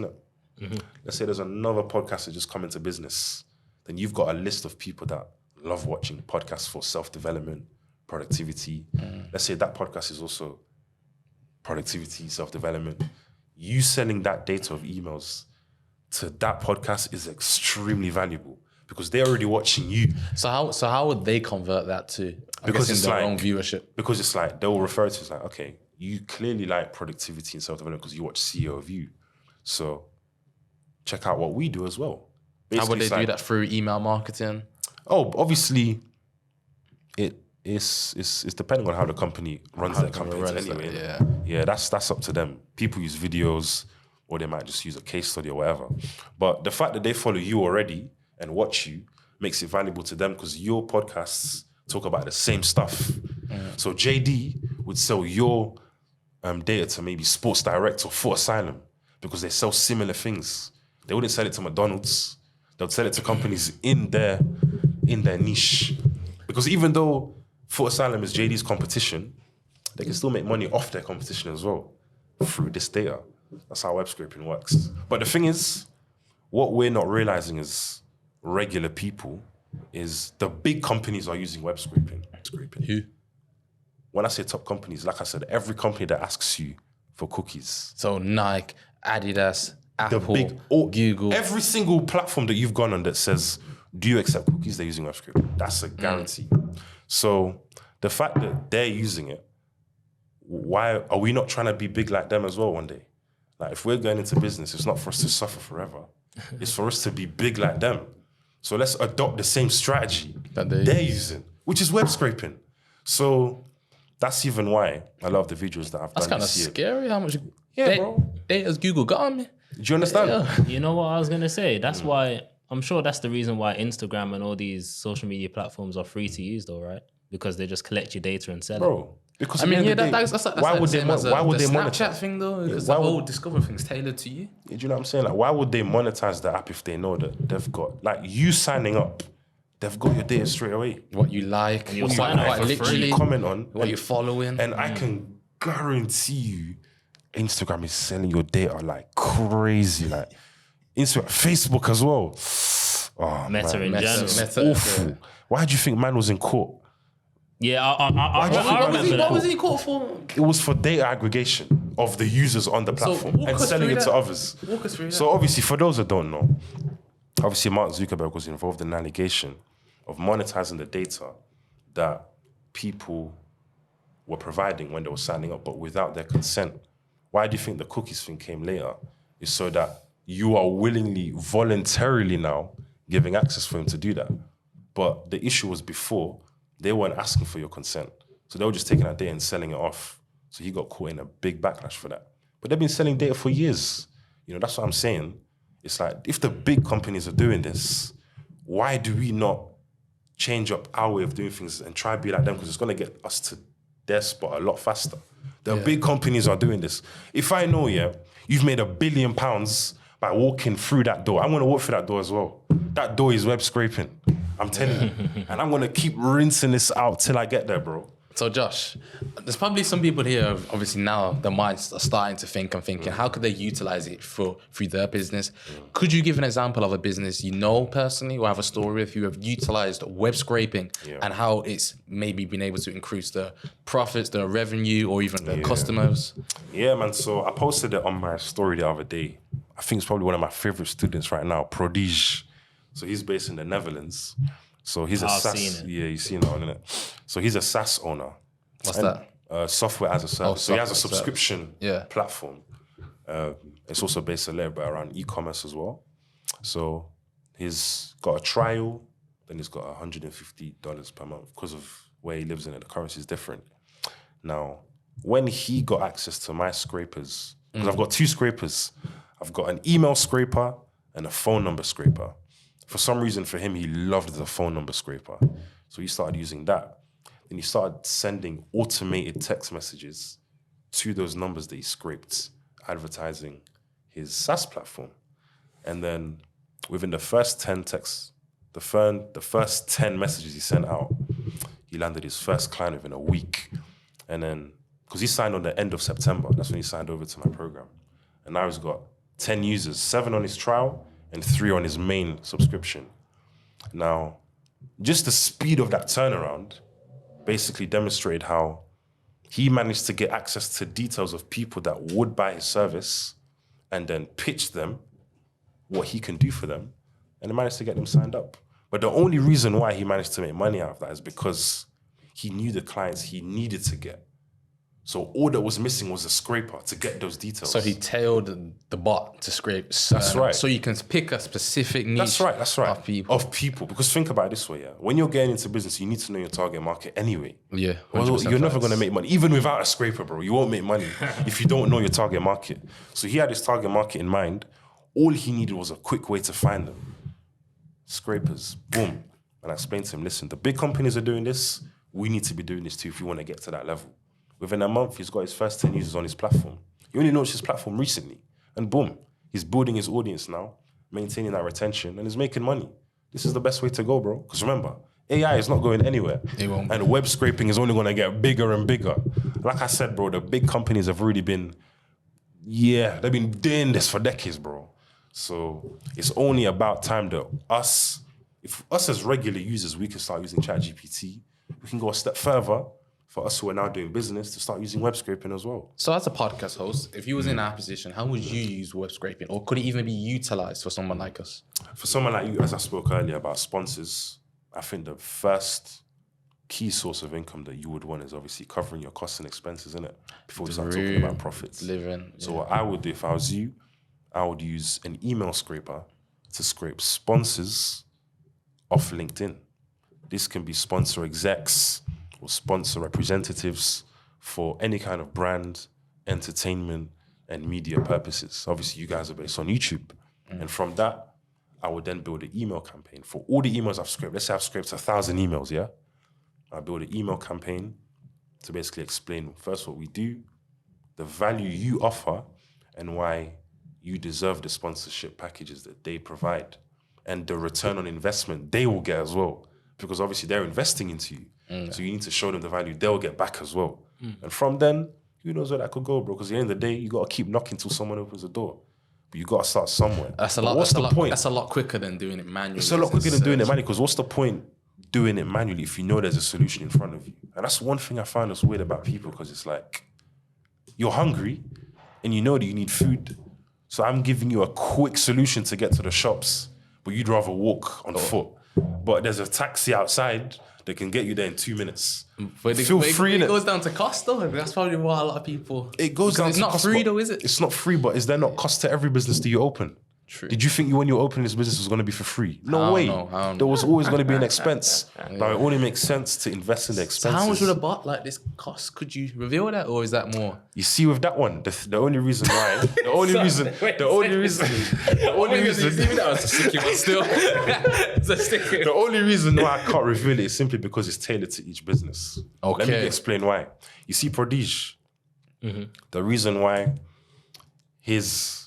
innit? Let's say there's another podcast that just come into business. Then you've got a list of people that love watching podcasts for self-development, productivity. Let's say that podcast is also productivity, self-development. You selling that data of emails to that podcast is extremely valuable because they're already watching you. So how would they convert that to Because it's their like- own viewership? Because it's like, they'll refer to it as like, okay, you clearly like productivity and self-development because you watch CEO of You. So check out what we do as well. How would Basically, they it's do like- that through email marketing? Oh, obviously, it's depending on how the company runs their campaigns runs anyway. that, innit? Yeah, that's up to them. People use videos, or they might just use a case study or whatever. But the fact that they follow you already and watch you makes it valuable to them because your podcasts talk about the same stuff. So JD would sell your data to maybe Sports Direct or Foot Asylum because they sell similar things. They wouldn't sell it to McDonald's. They'll sell it to companies in their niche. Because even though Foot Asylum is JD's competition, they can still make money off their competition as well through this data. That's how web scraping works. But the thing is, what we're not realizing as regular people is the big companies are using web scraping. Who? When I say top companies, like I said, every company that asks you for cookies, So Nike, Adidas, the Apple, big Google. every single platform that you've gone on that says, do you accept cookies? They're using web scraping. That's a guarantee. So the fact that they're using it, why are we not trying to be big like them as well one day? Like if we're going into business, it's not for us to suffer forever. It's for us to be big like them. So let's adopt the same strategy That that they they're using, which is web scraping. So that's even why I love the videos that I've That's done kind of this year. scary how much Yeah, bro. data's Google got on me. Do you understand? Yeah. You know what I was gonna say? That's why I'm sure that's the reason why Instagram and all these social media platforms are free to use, though, right? Because they just collect your data and sell it. Bro. Because I at the mean, end yeah, of the day, that's why like would the they same as why would the they Snapchat monetize? thing though? Because why the whole would- Discover thing's tailored to you. Do you know what I'm saying? Like, why would they monetize the app if they know that they've got, like, you signing up, they've got your data straight away. What you like, you'll what sign up quite for free. literally, Comment on, what you're following. and I can guarantee you, Instagram is selling your data like crazy. Like, Instagram, Facebook as well. Oh, Meta man, in Meta- general. Meta- awful. Why do you think man was in court? Yeah, I do you think- remember that. What was he caught for? It was for data aggregation of the users on the platform walk and us selling through it to that. others. Walk us through So obviously, for those that don't know, obviously Mark Zuckerberg was involved in an allegation of monetizing the data that people were providing when they were signing up, but without their consent. Why do you think the cookies thing came later? Is so that you are willingly, voluntarily now giving access for him to do that. But the issue was before, they weren't asking for your consent. So they were just taking that data and selling it off. So he got caught in a big backlash for that. But they've been selling data for years. You know, that's what I'm saying. It's like, if the big companies are doing this, why do we not change up our way of doing things and try to be like them? Because it's going to get us to their spot a lot faster. The big companies are doing this. If I know, you've made £1 billion by walking through that door, I'm going to walk through that door as well. That door is web scraping. I'm telling you. And I'm going to keep rinsing this out till I get there, bro. So Josh, there's probably some people here, obviously now their minds are starting to think and thinking, how could they utilize it through their business? Could you give an example of a business you know personally or have a story if you have utilized web scraping and how it's maybe been able to increase the profits, the revenue, or even the customers? Yeah, man. So I posted it on my story the other day. I think it's probably one of my favorite students right now, Prodige. So he's based in the Netherlands. So he's a SaaS. Seen it. Yeah, you've seen it on it. So he's a SaaS owner. What's that? Software as a service. So he has a software as a subscription platform. It's also based a little bit around e-commerce as well. So he's got a trial, then he's got $150 per month because of where he lives in it. The currency is different. Now, when he got access to my scrapers, because I've got 2 scrapers. I've got an email scraper and a phone number scraper. For some reason, for him, he loved the phone number scraper. So he started using that. Then he started sending automated text messages to those numbers that he scraped, advertising his SaaS platform. And then within the first 10 texts, the first 10 messages he sent out, he landed his first client within a week. And then, because he signed on the end of September, that's when he signed over to my program. And now he's got 10 users, 7 on his trial, and 3 on his main subscription. Now, just the speed of that turnaround basically demonstrated how he managed to get access to details of people that would buy his service and then pitch them what he can do for them, and he managed to get them signed up. But the only reason why he managed to make money out of that is because he knew the clients he needed to get. So all that was missing was a scraper to get those details. So he tailored the bot to scrape. That's right. So you can pick a specific niche. That's right. Of people. Because think about it this way, when you're getting into business, you need to know your target market anyway. Yeah. Well, you're never going to make money. Even without a scraper, bro, you won't make money if you don't know your target market. So he had his target market in mind. All he needed was a quick way to find them. Scrapers, boom. And I explained to him, listen, the big companies are doing this. We need to be doing this too if we want to get to that level. Within a month, he's got his first 10 users on his platform. He only launched his platform recently. And boom, he's building his audience now, maintaining that retention, and he's making money. This is the best way to go, bro. Because remember, AI is not going anywhere. It won't. And web scraping is only going to get bigger and bigger. Like I said, bro, the big companies have already been, they've been doing this for decades, bro. So it's only about time that if us as regular users, we can start using ChatGPT, we can go a step further for us who are now doing business to start using web scraping as well. So as a podcast host, if you was in our position, how would you use web scraping? Or could it even be utilized for someone like us? For someone like you, as I spoke earlier about sponsors, I think the first key source of income that you would want is obviously covering your costs and expenses, innit? Before we start talking about profits. Living. So what I would do if I was you, I would use an email scraper to scrape sponsors off LinkedIn. This can be sponsor execs or sponsor representatives for any kind of brand, entertainment, and media purposes. Obviously, you guys are based on YouTube. And from that, I would then build an email campaign. For all the emails I've scraped, let's say I've scraped 1,000 emails, yeah? I build an email campaign to basically explain first what we do, the value you offer, and why you deserve the sponsorship packages that they provide, and the return on investment they will get as well. Because obviously they're investing into you. So you need to show them the value they'll get back as well. And from then, who knows where that could go, bro? Because at the end of the day, you got to keep knocking till someone opens the door. But you got to start somewhere. That's a lot. What's the point? That's a lot quicker than doing it manually. It's a lot quicker than doing it manually, because what's the point doing it manually if you know there's a solution in front of you? And that's one thing I find that's weird about people, because it's like, you're hungry and you know that you need food. So I'm giving you a quick solution to get to the shops, but you'd rather walk on foot. but there's a taxi outside that can get you there in 2 minutes. But Feel free, it innit? goes down to cost though. That's probably why a lot of people. It goes Because down it's to not cost, free but though, is it? It's not free, but is there not cost to every business that you open? True. Did you think when you opened this business was going to be for free? I No don't way. know, I don't There know. was always going to be an expense. Now it only makes sense to invest in the So expenses. how much would a bot like this cost? Could you reveal that, or is that more? You see, with that one, the only reason why, the only reason, the only reason that was a sticky one still. It's a sticky. The only reason why I can't reveal it is simply because it's tailored to each business. Let me Okay. explain why. You see, Prodige, the reason why his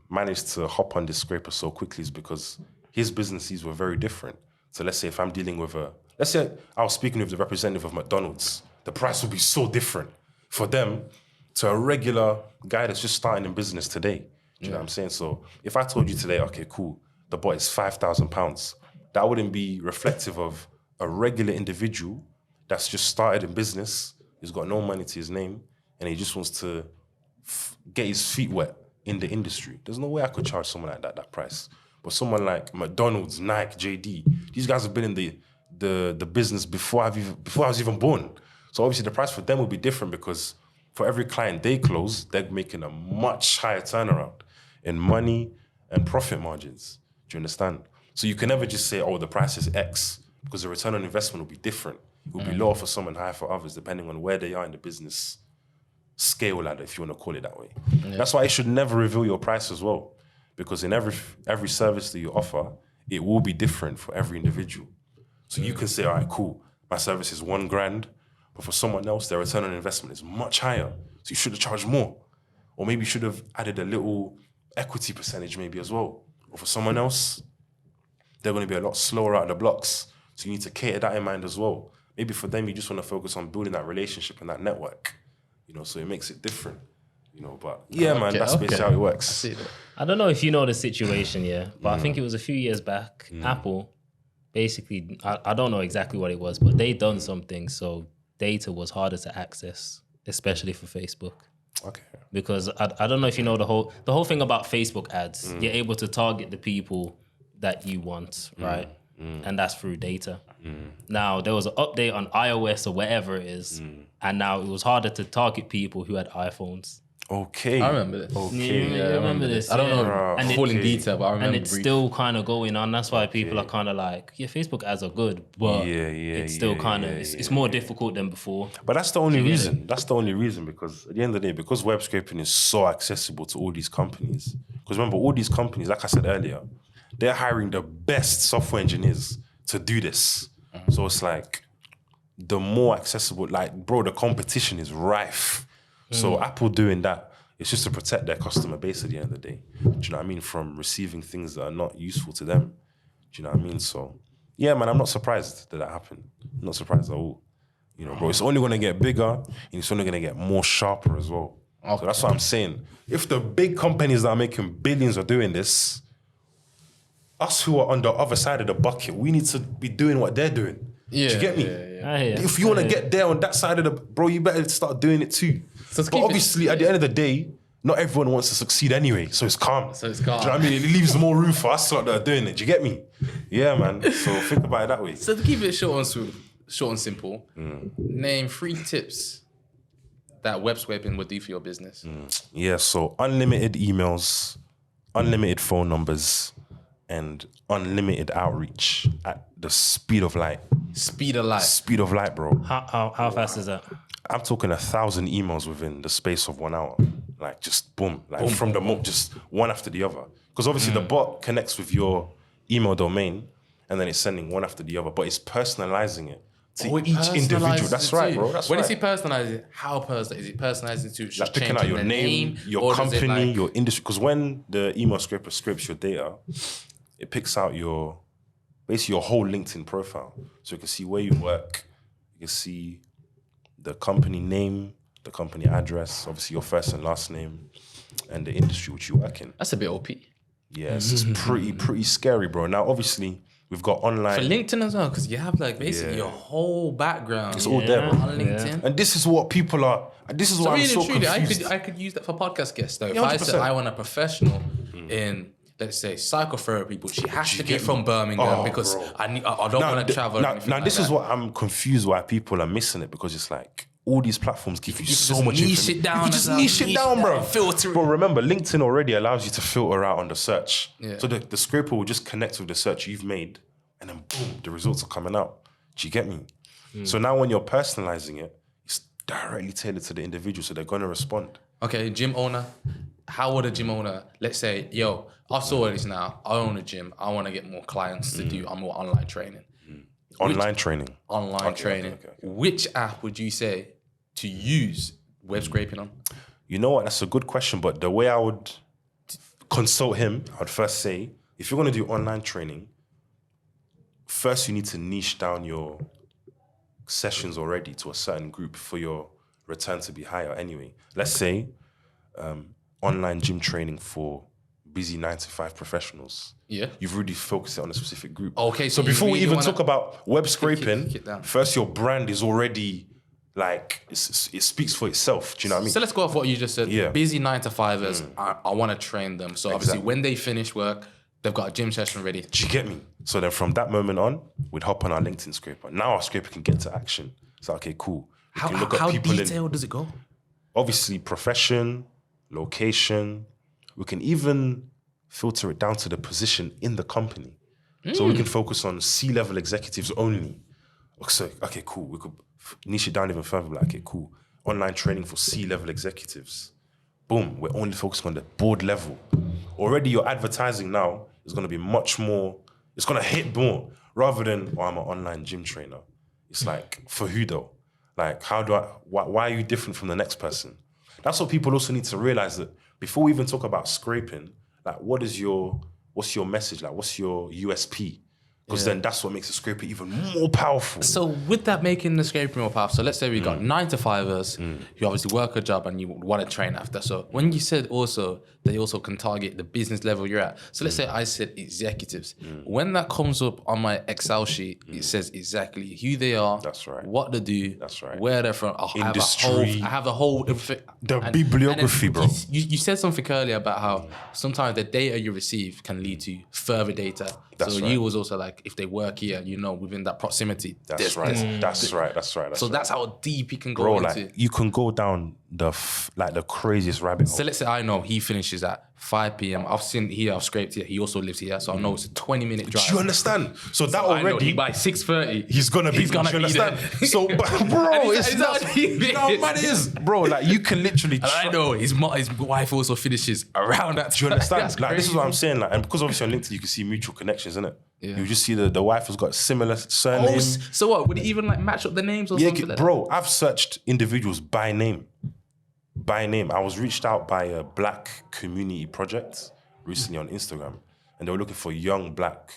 managed to hop on this scraper so quickly is because his businesses were very different. So let's say if I'm dealing with let's say I was speaking with the representative of McDonald's, the price would be so different for them to a regular guy that's just starting in business today. Do you know what I'm saying? So if I told you today, okay, cool, the bot is £5,000, that wouldn't be reflective of a regular individual that's just started in business, he's got no money to his name, and he just wants to get his feet wet in the industry. There's no way I could charge someone like that price. But someone like McDonald's, Nike, JD, these guys have been in the business before I was even born. So obviously the price for them will be different because for every client they close, they're making a much higher turnaround in money and profit margins. Do you understand? So you can never just say, oh, the price is X, because the return on investment will be different. It will be lower for some and higher for others, depending on where they are in the business scale ladder, if you want to call it that way. That's why you should never reveal your price as well, because in every service that you offer, it will be different for every individual. So you can say, all right, cool, my service is $1,000, but for someone else, their return on investment is much higher. So you should have charged more. Or maybe you should have added a little equity percentage maybe as well. Or for someone else, they're going to be a lot slower out of the blocks. So you need to cater that in mind as well. Maybe for them, you just want to focus on building that relationship and that network. So it makes it different. But yeah, man, that's basically how it works. I don't know if you know the situation, but I think it was a few years back, Apple, basically, I don't know exactly what it was, but they done something so data was harder to access, especially for Facebook. Okay. Because I don't know if you know the whole thing about Facebook ads. You're able to target the people that you want, right? And that's through data. Now, there was an update on iOS or whatever it is, and now it was harder to target people who had iPhones. Okay. I remember this. Okay. Yeah, I remember this. I don't know And full in it- detail, but I remember. And it's still kind of going on. That's why people are kind of like, yeah, Facebook ads are good, but it's still kind of, it's more difficult than before. But that's the only reason. That's the only reason, because at the end of the day, because web scraping is so accessible to all these companies. Because remember, all these companies, like I said earlier, they're hiring the best software engineers to do this. So it's like, the more accessible, like, bro, the competition is rife. So Apple doing that, it's just to protect their customer base at the end of the day. Do you know what I mean? From receiving things that are not useful to them. Do you know what I mean? So, yeah, man, I'm not surprised that happened. I'm not surprised at all. Bro, it's only going to get bigger and it's only going to get more sharper as well. So that's what I'm saying. If the big companies that are making billions are doing this, us who are on the other side of the bucket, we need to be doing what they're doing. Do you get me? I hear. If you want to get there on that side of the, bro, you better start doing it too. So But obviously, at the end of the day, not everyone wants to succeed anyway, so it's calm. So it's calm. Do you know what I mean? It leaves more room for us lot that are doing it. Do you get me? Yeah, man. So think about it that way. So to keep it short and simple, name 3 tips that web scraping would do for your business. Yeah, so unlimited emails, unlimited phone numbers, and unlimited outreach at the speed of light. Speed of light. Speed of light, bro. How fast is that? I'm talking 1,000 emails within the space of 1 hour. Like, just boom. Like, from the mob, just one after the other. Because obviously the bot connects with your email domain, and then it's sending one after the other, but it's personalizing it to each individual. That's right, bro. That's when right. you say personalizing, how personalized? Is it personalizing to just Like picking out changing your the name, your or does it company, like- your industry. Because when the email scraper scrapes your data, it picks out basically your whole LinkedIn profile. So you can see where you work, you can see the company name, the company address, obviously your first and last name, and the industry which you work in. That's a bit OP. Yes, it's pretty scary, bro. Now, obviously, we've got online. For LinkedIn as well, because you have like basically your whole background. It's all there, bro. on LinkedIn. And this is what people are. This is So why I'm really, so truly, confused. I could use that for podcast guests though. If Yeah, I said 100%. I want a professional in let's say, psychotherapy, but she has to be from Birmingham because bro. I don't want to travel. Now, this is what I'm confused why people are missing it, because it's like all these platforms give you so just much niche information. it down You can as just a- niche it niche down, it bro. down, filter it. But remember, LinkedIn already allows you to filter out on the search. Yeah. So the scraper will just connect with the search you've made, and then boom, the results are coming out. Do you get me? So now when you're personalizing it, it's directly tailored to the individual, so they're going to respond. Okay, gym owner. How would a gym owner, let's say, yo, I saw this now. I own a gym. I want to get more clients to do more online training. Online training. Online training. okay. Which app would you say to use web scraping on? You know what? That's a good question, but the way I would consult him, I'd first say, if you're going to do online training, first you need to niche down your sessions already to a certain group for your return to be higher anyway. Let's say online gym training for busy 9-to-5 professionals. Yeah. You've really focused it on a specific group. Okay, So so you before we really even wanna talk about web scraping, kick it down. first your brand is already like, it speaks for itself. Do you know what I mean? So let's go off what you just said. Yeah. Busy 9-to-5ers, I want to train them. So obviously Exactly. when they finish work, they've got a gym session ready. Do you get me? So then from that moment on, we'd hop on our LinkedIn scraper. Now our scraper can get to action. It's like, okay, cool. We can look at How people detailed does it go? obviously profession, location. We can even filter it down to the position in the company. So we can focus on C-level executives only. So, okay, cool. We could niche it down even further. Like, okay, cool. Online training for C-level executives. Boom. We're only focusing on the board level. Already your advertising now is going to be much more, it's going to hit more rather than, oh, I'm an online gym trainer. It's like, for who though? Like, why are you different from the next person? That's what people also need to realize, that before we even talk about scraping, like, what's your message? Like, what's your USP? Because then that's what makes a scraper even more powerful. So with that making the scraping more powerful, so let's say we got 9-to-5ers who obviously work a job and you want to train after. So when you said also they also can target the business level you're at. So let's say I said executives. When that comes up on my Excel sheet, it says exactly who they are, That's right. what they do, That's right. where they're from. Industry. I have the whole bibliography, and bro. You said something earlier about how sometimes the data you receive can lead to further data. That's so right. you was also like, if they work here, within that proximity. That's there's right. this. That's right. That's right. So that's how deep you can go bro, into. like, you can go down the craziest rabbit hole. So let's say I know he finishes at 5 p.m. I've seen here, I've scraped here. He also lives here, so I know it's a 20-minute drive. Do you understand? So that I know already, by 6:30, he's gonna be there. So, bro, And it's is not. that what You know how mad it is, bro. Like, you can literally. And I know his wife also finishes around that. Do you understand? That's Like, this is what I'm crazy. saying. Like, and because obviously on LinkedIn you can see mutual connections, innit? Yeah. You just see the wife has got similar Oh, surname. so what? Would it even like match up the names or Yeah, something? Like bro, I've searched individuals by name. By name. I was reached out by a black community project recently on Instagram, and they were looking for young black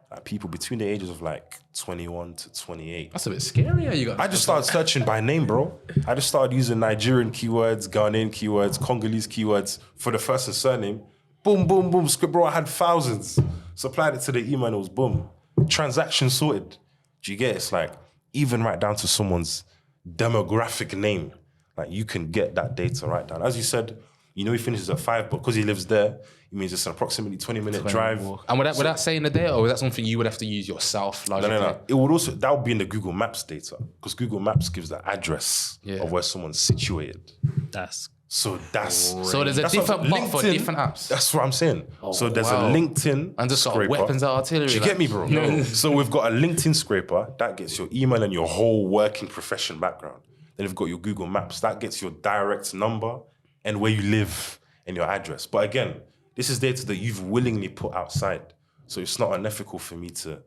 like people between the ages of like 21 to 28. That's a bit scary. You got. I just started searching by name, bro. I just started using Nigerian keywords, Ghanaian keywords, Congolese keywords for the first and surname. Boom, boom, boom. Script, bro, I had thousands. Supplied it to the email and it was boom. Transaction sorted. Do you get it? It's like, even right down to someone's demographic name, like, you can get that data right down. As you said, he finishes at 5, but because he lives there, it means it's an approximately 20-minute drive. And without saying the data, or is that something you would have to use yourself? Logically? No. It would also, that would be in the Google Maps data, because Google Maps gives the address of where someone's situated. That's So that's So there's a that's different what- bot for LinkedIn- different apps. That's what I'm saying. So there's wow. a LinkedIn And just got scraper. weapons and artillery. Do you like- get me, bro? No. So we've got a LinkedIn scraper that gets your email and your whole working profession background. Then you've got your Google Maps that gets your direct number and where you live and your address. But again, this is data that you've willingly put outside. So it's not unethical for me to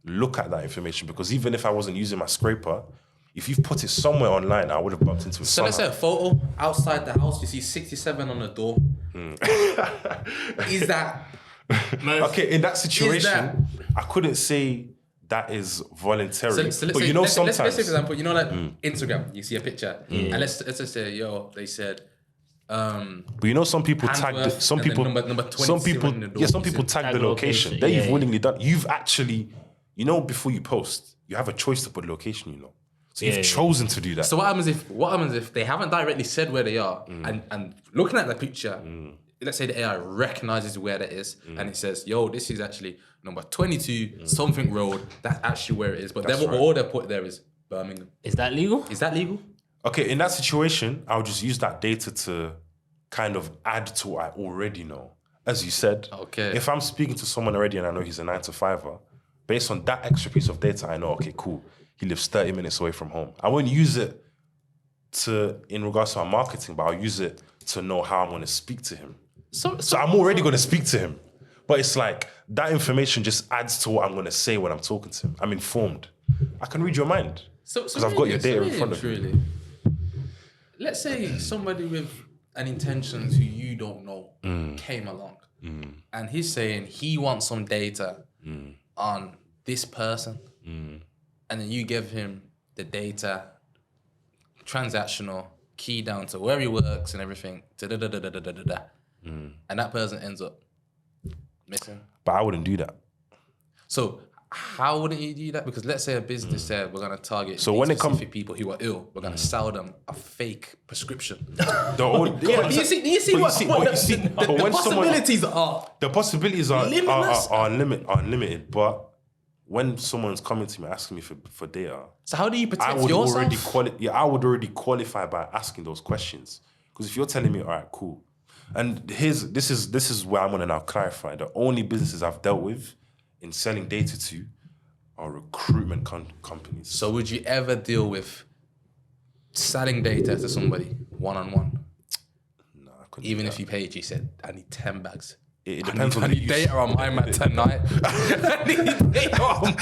look at that information, because even if I wasn't using my scraper, if you've put it somewhere online, I would have bumped into it. So let's say a photo outside the house, you see 67 on the door. Is that Okay, in that situation, that- I couldn't say that is voluntary. so let's but say, you know, let's sometimes say for example, like Instagram, you see a picture, and let's just say, they said, but you know, some people tag Handsworth, some and then people, number some 27 people, in the door. yeah, some people tag the location. That you've yeah. willingly done. You've actually, before you post, you have a choice to put location. So you've chosen to do that. so what happens if they haven't directly said where they are, and looking at the picture, let's say the AI recognizes where that is, and it says, "Yo, this is actually number 22 something road. That's actually where it is." But then what all they put there is Birmingham. Is that legal? Is that legal? Okay, in that situation, I'll just use that data to kind of add to what I already know. As you said, Okay. if I'm speaking to someone already and I know he's a 9-to-5er, based on that extra piece of data, I know, okay, cool, he lives 30 minutes away from home. I won't use it in regards to our marketing, but I'll use it to know how I'm going to speak to him. So I'm already going to speak to him. But it's like that information just adds to what I'm going to say when I'm talking to him. I'm informed. I can read your mind. Because I've got your data in front of me. Let's say somebody with an intentions who you don't know came along and he's saying he wants some data on this person and then you give him the data, transactional, key down to where he works and everything, and that person ends up missing. But I wouldn't do that. So how wouldn't you do that? Because let's say a business said we're going to target So these when it comes- specific people who are ill, we're going to sell them a fake prescription. The possibilities are The possibilities are Limitless. unlimited, but when someone's coming to me asking me for data, So how do you I protect would yourself? I would already qualify by asking those questions. Because if you're telling me, all right, cool, and this is where I'm gonna now clarify. The only businesses I've dealt with in selling data to are recruitment companies. So would you ever deal with selling data to somebody one-on-one? Nah, I couldn't Even do if you paid, you said, I need 10 bags. It depends on I the need use. data on my man tonight. I need data on my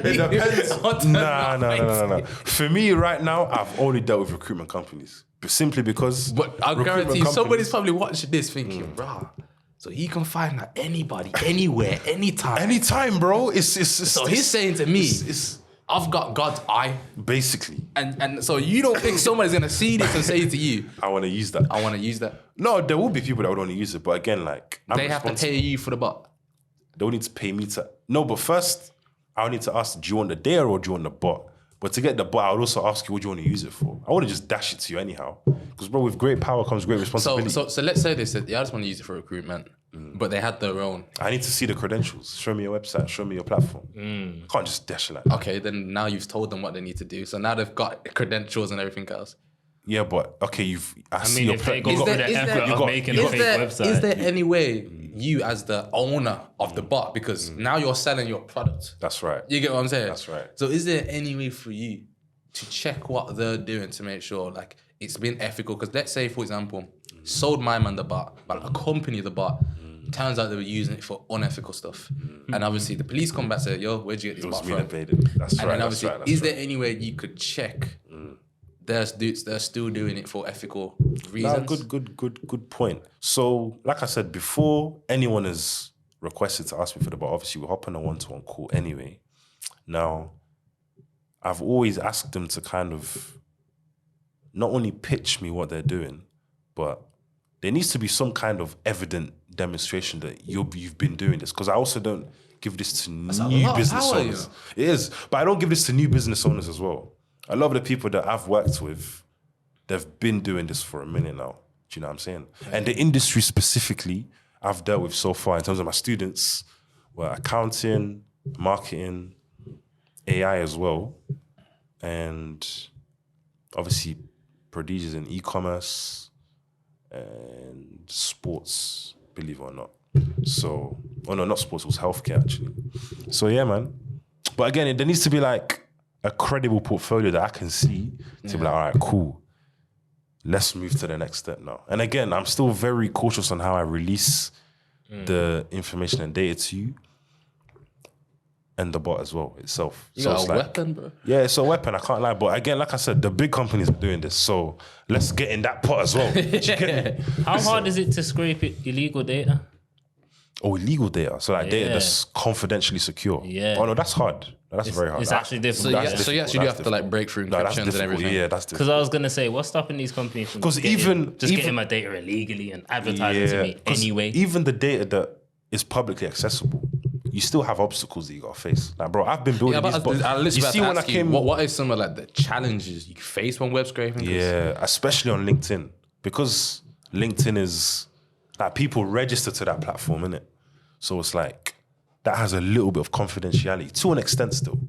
It depends. Nah. No. For me, right now, I've only dealt with recruitment companies. But simply because. But I recruitment guarantee companies- somebody's probably watching this thinking, brah, so he can find out anybody, anywhere, anytime. Anytime, bro. It's So he's saying to me, it's I've got God's eye. basically, And so you don't think somebody's going to see this and say to you, I want to use that. I want to use that? No, there will be people that would want to use it, but again, like I'm They have to responsible. pay you for the bot. They'll need to pay me to. No, but first, I'll need to ask, do you want the data or do you want the bot? But to get the bot, I would also ask you, what do you want to use it for? I wouldn't just dash it to you anyhow. Because, bro, with great power comes great responsibility. So let's say they said, yeah, I just want to use it for recruitment, but they had their own. I need to see the credentials. Show me your website. Show me your platform. I can't just dash it like that. Okay, then now you've told them what they need to do. So now they've got credentials and everything else. Yeah, but, okay, I see mean, your if they platform. go through there- the is effort there- of got- making you a got- fake website. Is there any way you, as the owner of the bot, because now you're selling your product, That's right. you get what I'm saying? That's right. So is there any way for you to check what they're doing to make sure like it's been ethical? Because let's say, for example, sold my man the bot, but a company the bot. Turns out they were using it for unethical stuff, and obviously the police come back and say, "Yo, where'd you get It this was bot me from?" that paid it. That's And right. then That's obviously, right. That's is right. there any way you could check they're still doing it for ethical Nah, reasons? good point. So, like I said before, anyone has requested to ask me for the bot. Obviously, we'll hop on a one-to-one call anyway. Now, I've always asked them to kind of not only pitch me what they're doing, but there needs to be some kind of evident demonstration that you've been doing this. Because I also don't give this to a new lot of business power, you owners. know. It is, but I don't give this to new business owners as well. A lot of the people that I've worked with, they've been doing this for a minute now. Do you know what I'm saying? And the industry specifically I've dealt with so far in terms of my students were accounting, marketing, AI as well, and obviously prodigies in e-commerce and sports, believe it or not. So, oh no, not sports, it was healthcare actually. So yeah, man. But again, there needs to be like a credible portfolio that I can see to be like, all right, cool. Let's move to the next step now. And again, I'm still very cautious on how I release the information and data to you and the bot as well itself. You So got it's a like, weapon, bro. yeah, it's a weapon. I can't lie. But again, like I said, the big companies are doing this. So let's get in that pot as well. Do you get me? How hard is it to scrape illegal data? Oh, illegal data. So like data Yeah. that's confidentially secure. Yeah. Oh no, that's hard. That's very hard. It's actually difficult. So, That's so you actually do difficult. have to like break through No, that's encryptions and difficult. everything. Yeah, that's Because difficult. I was gonna say, what's stopping these companies from 'Cause getting even- my data illegally and advertising to me 'cause anyway? even the data that is publicly accessible, you still have obstacles that you gotta face. Like, bro, I've been building Yeah, but these bots. I You literally see when I ask you, came, what is some of like the challenges you face when web scraping? 'Cause yeah, especially on LinkedIn, because LinkedIn is Like people register to that platform, innit? So it's like that has a little bit of confidentiality to an extent still.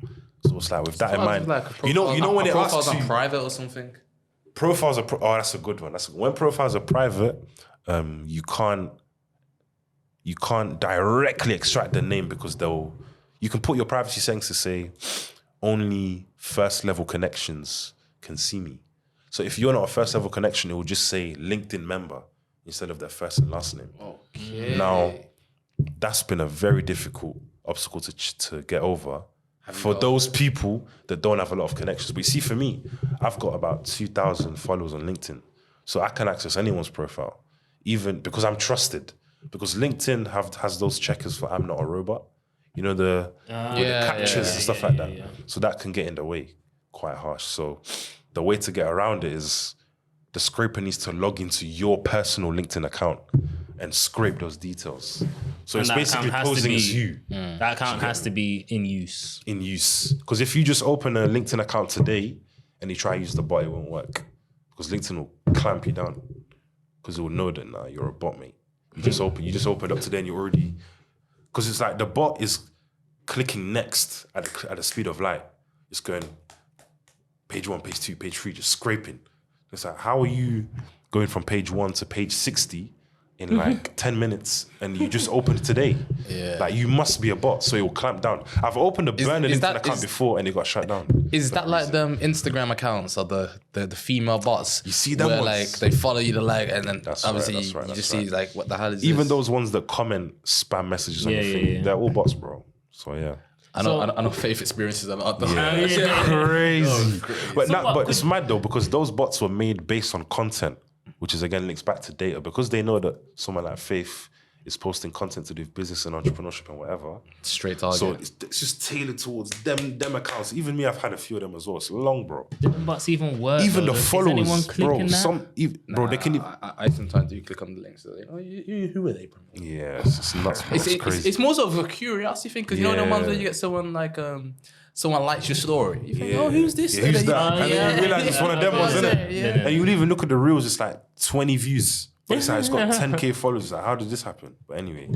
So it's like with that in mind, you know when it asks on you private or something. profiles are that's a good one. When profiles are private, you can't directly extract the name because you can put your privacy settings to say only first level connections can see me. So if you're not a first level connection, it will just say LinkedIn member instead of their first and last name. Okay. Now, that's been a very difficult obstacle to get over for those people that don't have a lot of connections. But you see, for me, I've got about 2,000 followers on LinkedIn. So I can access anyone's profile, even because I'm trusted. Because LinkedIn has those checkers for I'm not a robot. You know, the captures and stuff like that. Yeah. So that can get in the way quite harsh. So the way to get around it is the scraper needs to log into your personal LinkedIn account and scrape those details. So And it's that basically account has to posing be- as you That account has to be in use. in use. Because if you just open a LinkedIn account today and you try to use the bot, it won't work. Because LinkedIn will clamp you down. Because it will know that now you're a bot, mate. You just opened up today and you're already... Because it's like the bot is clicking next at the speed of light. It's going page 1, page 2, page 3, just scraping. It's like, how are you going from page 1 to page 60 in like 10 minutes and you just opened it today? Yeah. Like, you must be a bot, so it will clamp down. I've opened a burner is LinkedIn that- account is- before and it got shut down. Is that like them Instagram accounts or the female bots? You see them where ones? like they follow you to like, and then That's obviously right, that's right, you that's just right. see like, what the hell is Even this? those ones that comment spam messages on Yeah, your yeah, thing, yeah. they're all bots, bro. So yeah. I know Faith experiences a lot. Crazy. But So what, it's mad though, because those bots were made based on content, which is again links back to data. Because they know that someone like Faith is posting content to do with business and entrepreneurship and whatever. Straight target. So it's just tailored towards them accounts. Even me, I've had a few of them as well. It's long, bro. But even worse. Even the though. Is anyone followers, clicking bro. that? They can. I sometimes do click on the links. Like, who are they? Bro? Yeah, it's nuts, bro. It's crazy. It's more sort of a curiosity thing because you know the ones where you get someone like someone likes your story. You think, oh, who's this? Yeah, who's And then that? And then you realize it's one of them ones, isn't it? Yeah. And you even look at the reels, it's like 20 views. But it's like, it's got 10K followers. It's like, how did this happen? But anyway,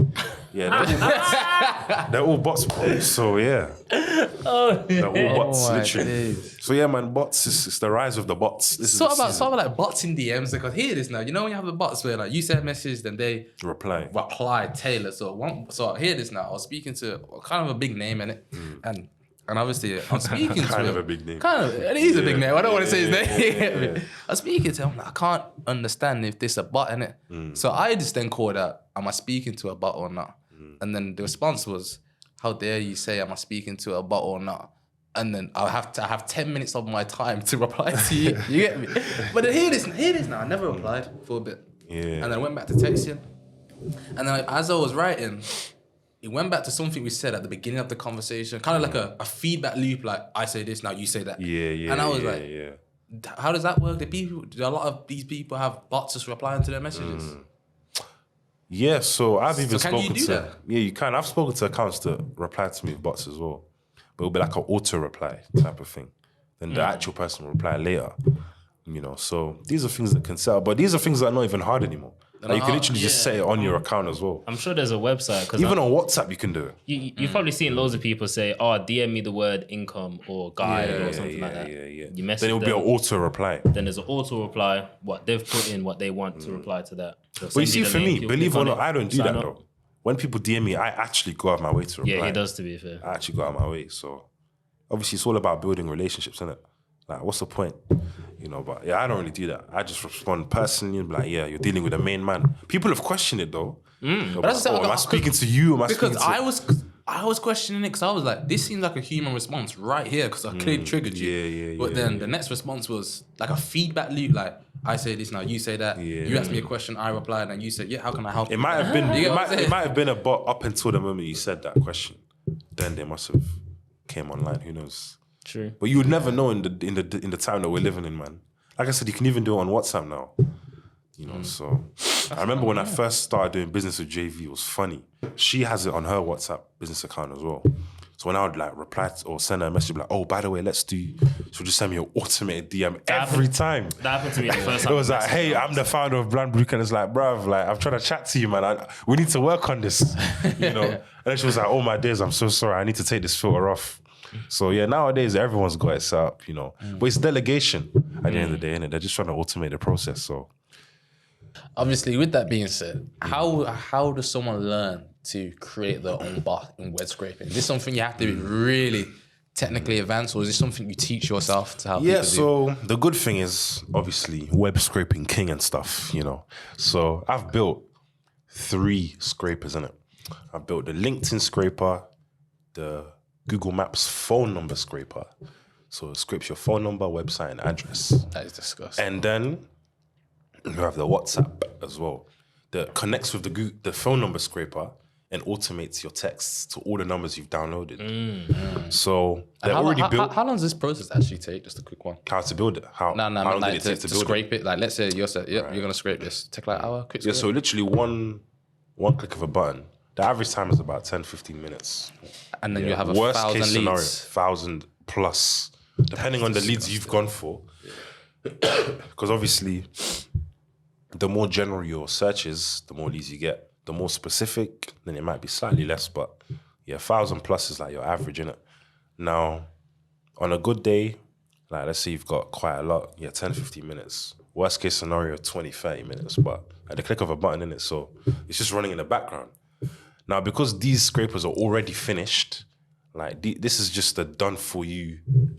yeah, they're all bots, bro. So yeah. They're all bots, my literally. days. So yeah, man, bots, it's the rise of the bots. This is Sort the of season. like bots in DMs because here it is now. You know when you have the bots where like you send a message, then they Reply. Taylor. So here it is now. I was speaking to kind of a big name in it, and obviously I'm speaking to Kind him. of a big name. Kind of, it is a big name. I don't want to say his name. yeah. I was speaking to him. Like, I can't understand if this is a bot in it. So I just then called out, am I speaking to a bot or not? And then the response was, how dare you say am I speaking to a bot or not? And then I have 10 minutes of my time to reply to you. You get me? But then here it is now. I never replied for a bit. Yeah. And then I went back to texting. And then as I was writing, it went back to something we said at the beginning of the conversation, kind of like a feedback loop, like I say this, now you say that. Yeah. And I was yeah, like, yeah. how does that work? Do a lot of these people have bots just replying to their messages? Yeah, so I've even can you spoken do to... that? Yeah, you can. I've spoken to accounts that reply to me with bots as well. But it'll be like an auto-reply type of thing. Then the actual person will reply later. You know, so these are things that can sell. But these are things that are not even hard anymore. Like, you can literally just set it on your account as well. I'm sure there's a website. Cause Even on WhatsApp, you can do it. you've probably seen loads of people say, oh, DM me the word income or guide or something like that. Yeah. You message Then it'll be them, an auto-reply. then there's an auto reply, what they've put in, what they want to reply to that. They'll But you send see, the for link, me, you'll believe click it or on not, it, I don't do sign that up. though. When people DM me, I actually go out of my way to reply. Yeah, he does, to be fair. I actually go out of my way. So obviously it's all about building relationships, isn't it? Like, what's the point? You know, but yeah, I don't really do that. I just respond personally and be like, yeah, you're dealing with a main man. People have questioned it though. But that's am I speaking to you? Am I Because speaking to... I was questioning it because I was like, this seems like a human response right here because I clearly triggered you. Yeah, But then the next response was like a feedback loop, like I say this now, you say that. Yeah. You asked me a question, I replied, and you said, yeah, how can I help? It might have been You get what I'm saying? it might have been a bot up until the moment you said that question. Then they must have came online. Who knows? True. But you would never know in the time that we're living in, man. Like I said, you can even do it on WhatsApp now. You know, so I remember when I first started doing business with JV, it was funny. She has it on her WhatsApp business account as well. So when I would like reply or send her a message, like, oh, by the way, she'll just send me an automated DM every time. That happened to me the first time. It was like, hey, I'm the founder of Brand Blue, and it's like, bruv, like, I'm trying to chat to you, man. We need to work on this, you know? And then she was like, oh my days, I'm so sorry. I need to take this filter off. So yeah, nowadays, everyone's got it set up, you know? But it's delegation at the end of the day, innit? They're just trying to automate the process, so. Obviously, with that being said, how does someone learn to create their own bot in web scraping? Is this something you have to be really technically advanced, or is this something you teach yourself to help people do? So the good thing is, obviously, web scraping king and stuff, you know. So I've built 3 scrapers, innit? I've built the LinkedIn scraper, the Google Maps phone number scraper. So it scrapes your phone number, website, and address. That is disgusting. And then you have the WhatsApp as well that connects with the phone number scraper and automates your texts to all the numbers you've downloaded. So they're already built. How long does this process actually take? Just a quick one. How to build it? How long like did it take to build scrape it? Like, let's say you're gonna scrape this. Take like an hour, quick. Yeah, scrape? so literally one click of a button. The average time is about 10-15 minutes. And then you have Worst 1,000 case scenario, leads. 1,000 plus, depending on the leads you've gone for. Because obviously, the more general your search is, the more leads you get. The more specific, then it might be slightly less, but yeah, 1,000 plus is like your average, innit? Now, on a good day, like let's say you've got quite a lot, 10-15 minutes. Worst case scenario, 20-30 minutes, but at the click of a button, innit? So it's just running in the background. Now, because these scrapers are already finished, like this is just a done for you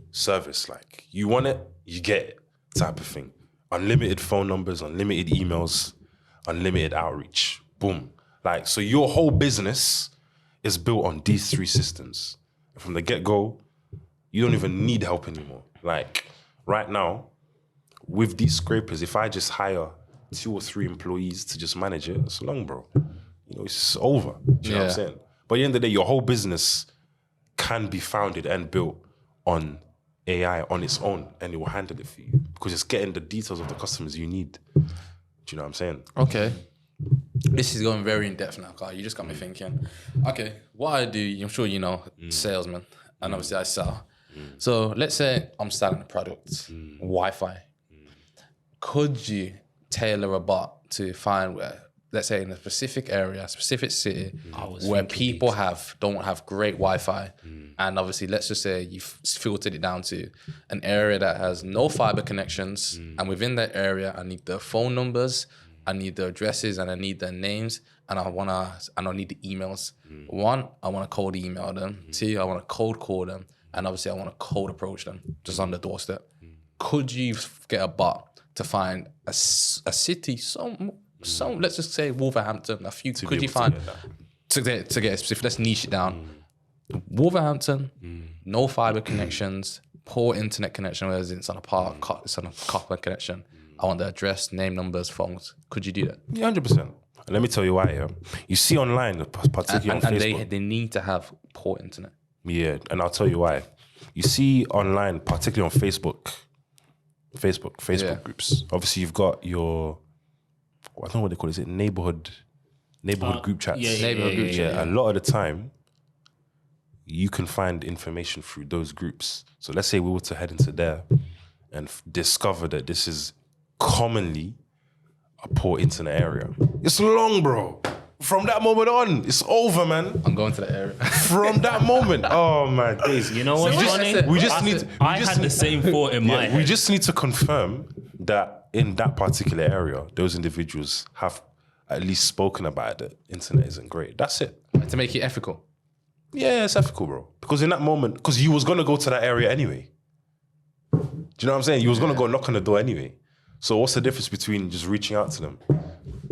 service. Like you want it, you get it, type of thing. Unlimited phone numbers, unlimited emails, unlimited outreach. Boom. Like, so your whole business is built on these 3 systems. From the get-go, you don't even need help anymore. Like right now, with these scrapers, if I just hire 2 or 3 employees to just manage it, it's long, bro. You know, it's over. Do you know what I'm saying? But at the end of the day, your whole business can be founded and built on AI on its own, and it will handle it for you because it's getting the details of the customers you need. Do you know what I'm saying? Okay. This is going very in depth now, Carl. You just got me thinking. Okay, what I do, I'm sure you know, salesman, and obviously I sell. So let's say I'm selling a product, Wi-Fi. Could you tailor a bot to find where, let's say in a specific area, specific city, where people don't have great Wi-Fi, and obviously let's just say you've filtered it down to an area that has no fiber connections, and within that area, I need the phone numbers, I need the addresses, and I need the names, and I need the emails. 1, I want to cold email them. 2, I want to cold call them, and obviously I want to cold approach them just on the doorstep. Could you get a bot to find a city, some let's just say Wolverhampton, a few? Could you find to get specific? Let's niche it down. Wolverhampton, no fiber connections, poor internet connection, whereas it's on it's on a copper connection. I want the address, name, numbers, phones. Could you do that? Yeah, 100%. And let me tell you why. Yeah, you see online, particularly on Facebook, and they need to have poor internet. Yeah, and I'll tell you why. You see online, particularly on Facebook groups. Obviously, you've got your, I don't know what they call it. Is it neighborhood group chats? Neighborhood group chat. A lot of the time, you can find information through those groups. So let's say we were to head into there and discover that this is commonly a poor internet area. It's long, bro. From that moment on, it's over, man. I'm going to the area. From that moment, oh my days. You know what's funny? I had the same thought in my head. We just need to confirm that in that particular area, those individuals have at least spoken about it. The internet isn't great. That's it. To make it ethical. Yeah, it's ethical, bro. Because in that moment, because you was gonna go to that area anyway. Do you know what I'm saying? You was gonna go knock on the door anyway. So what's the difference between just reaching out to them?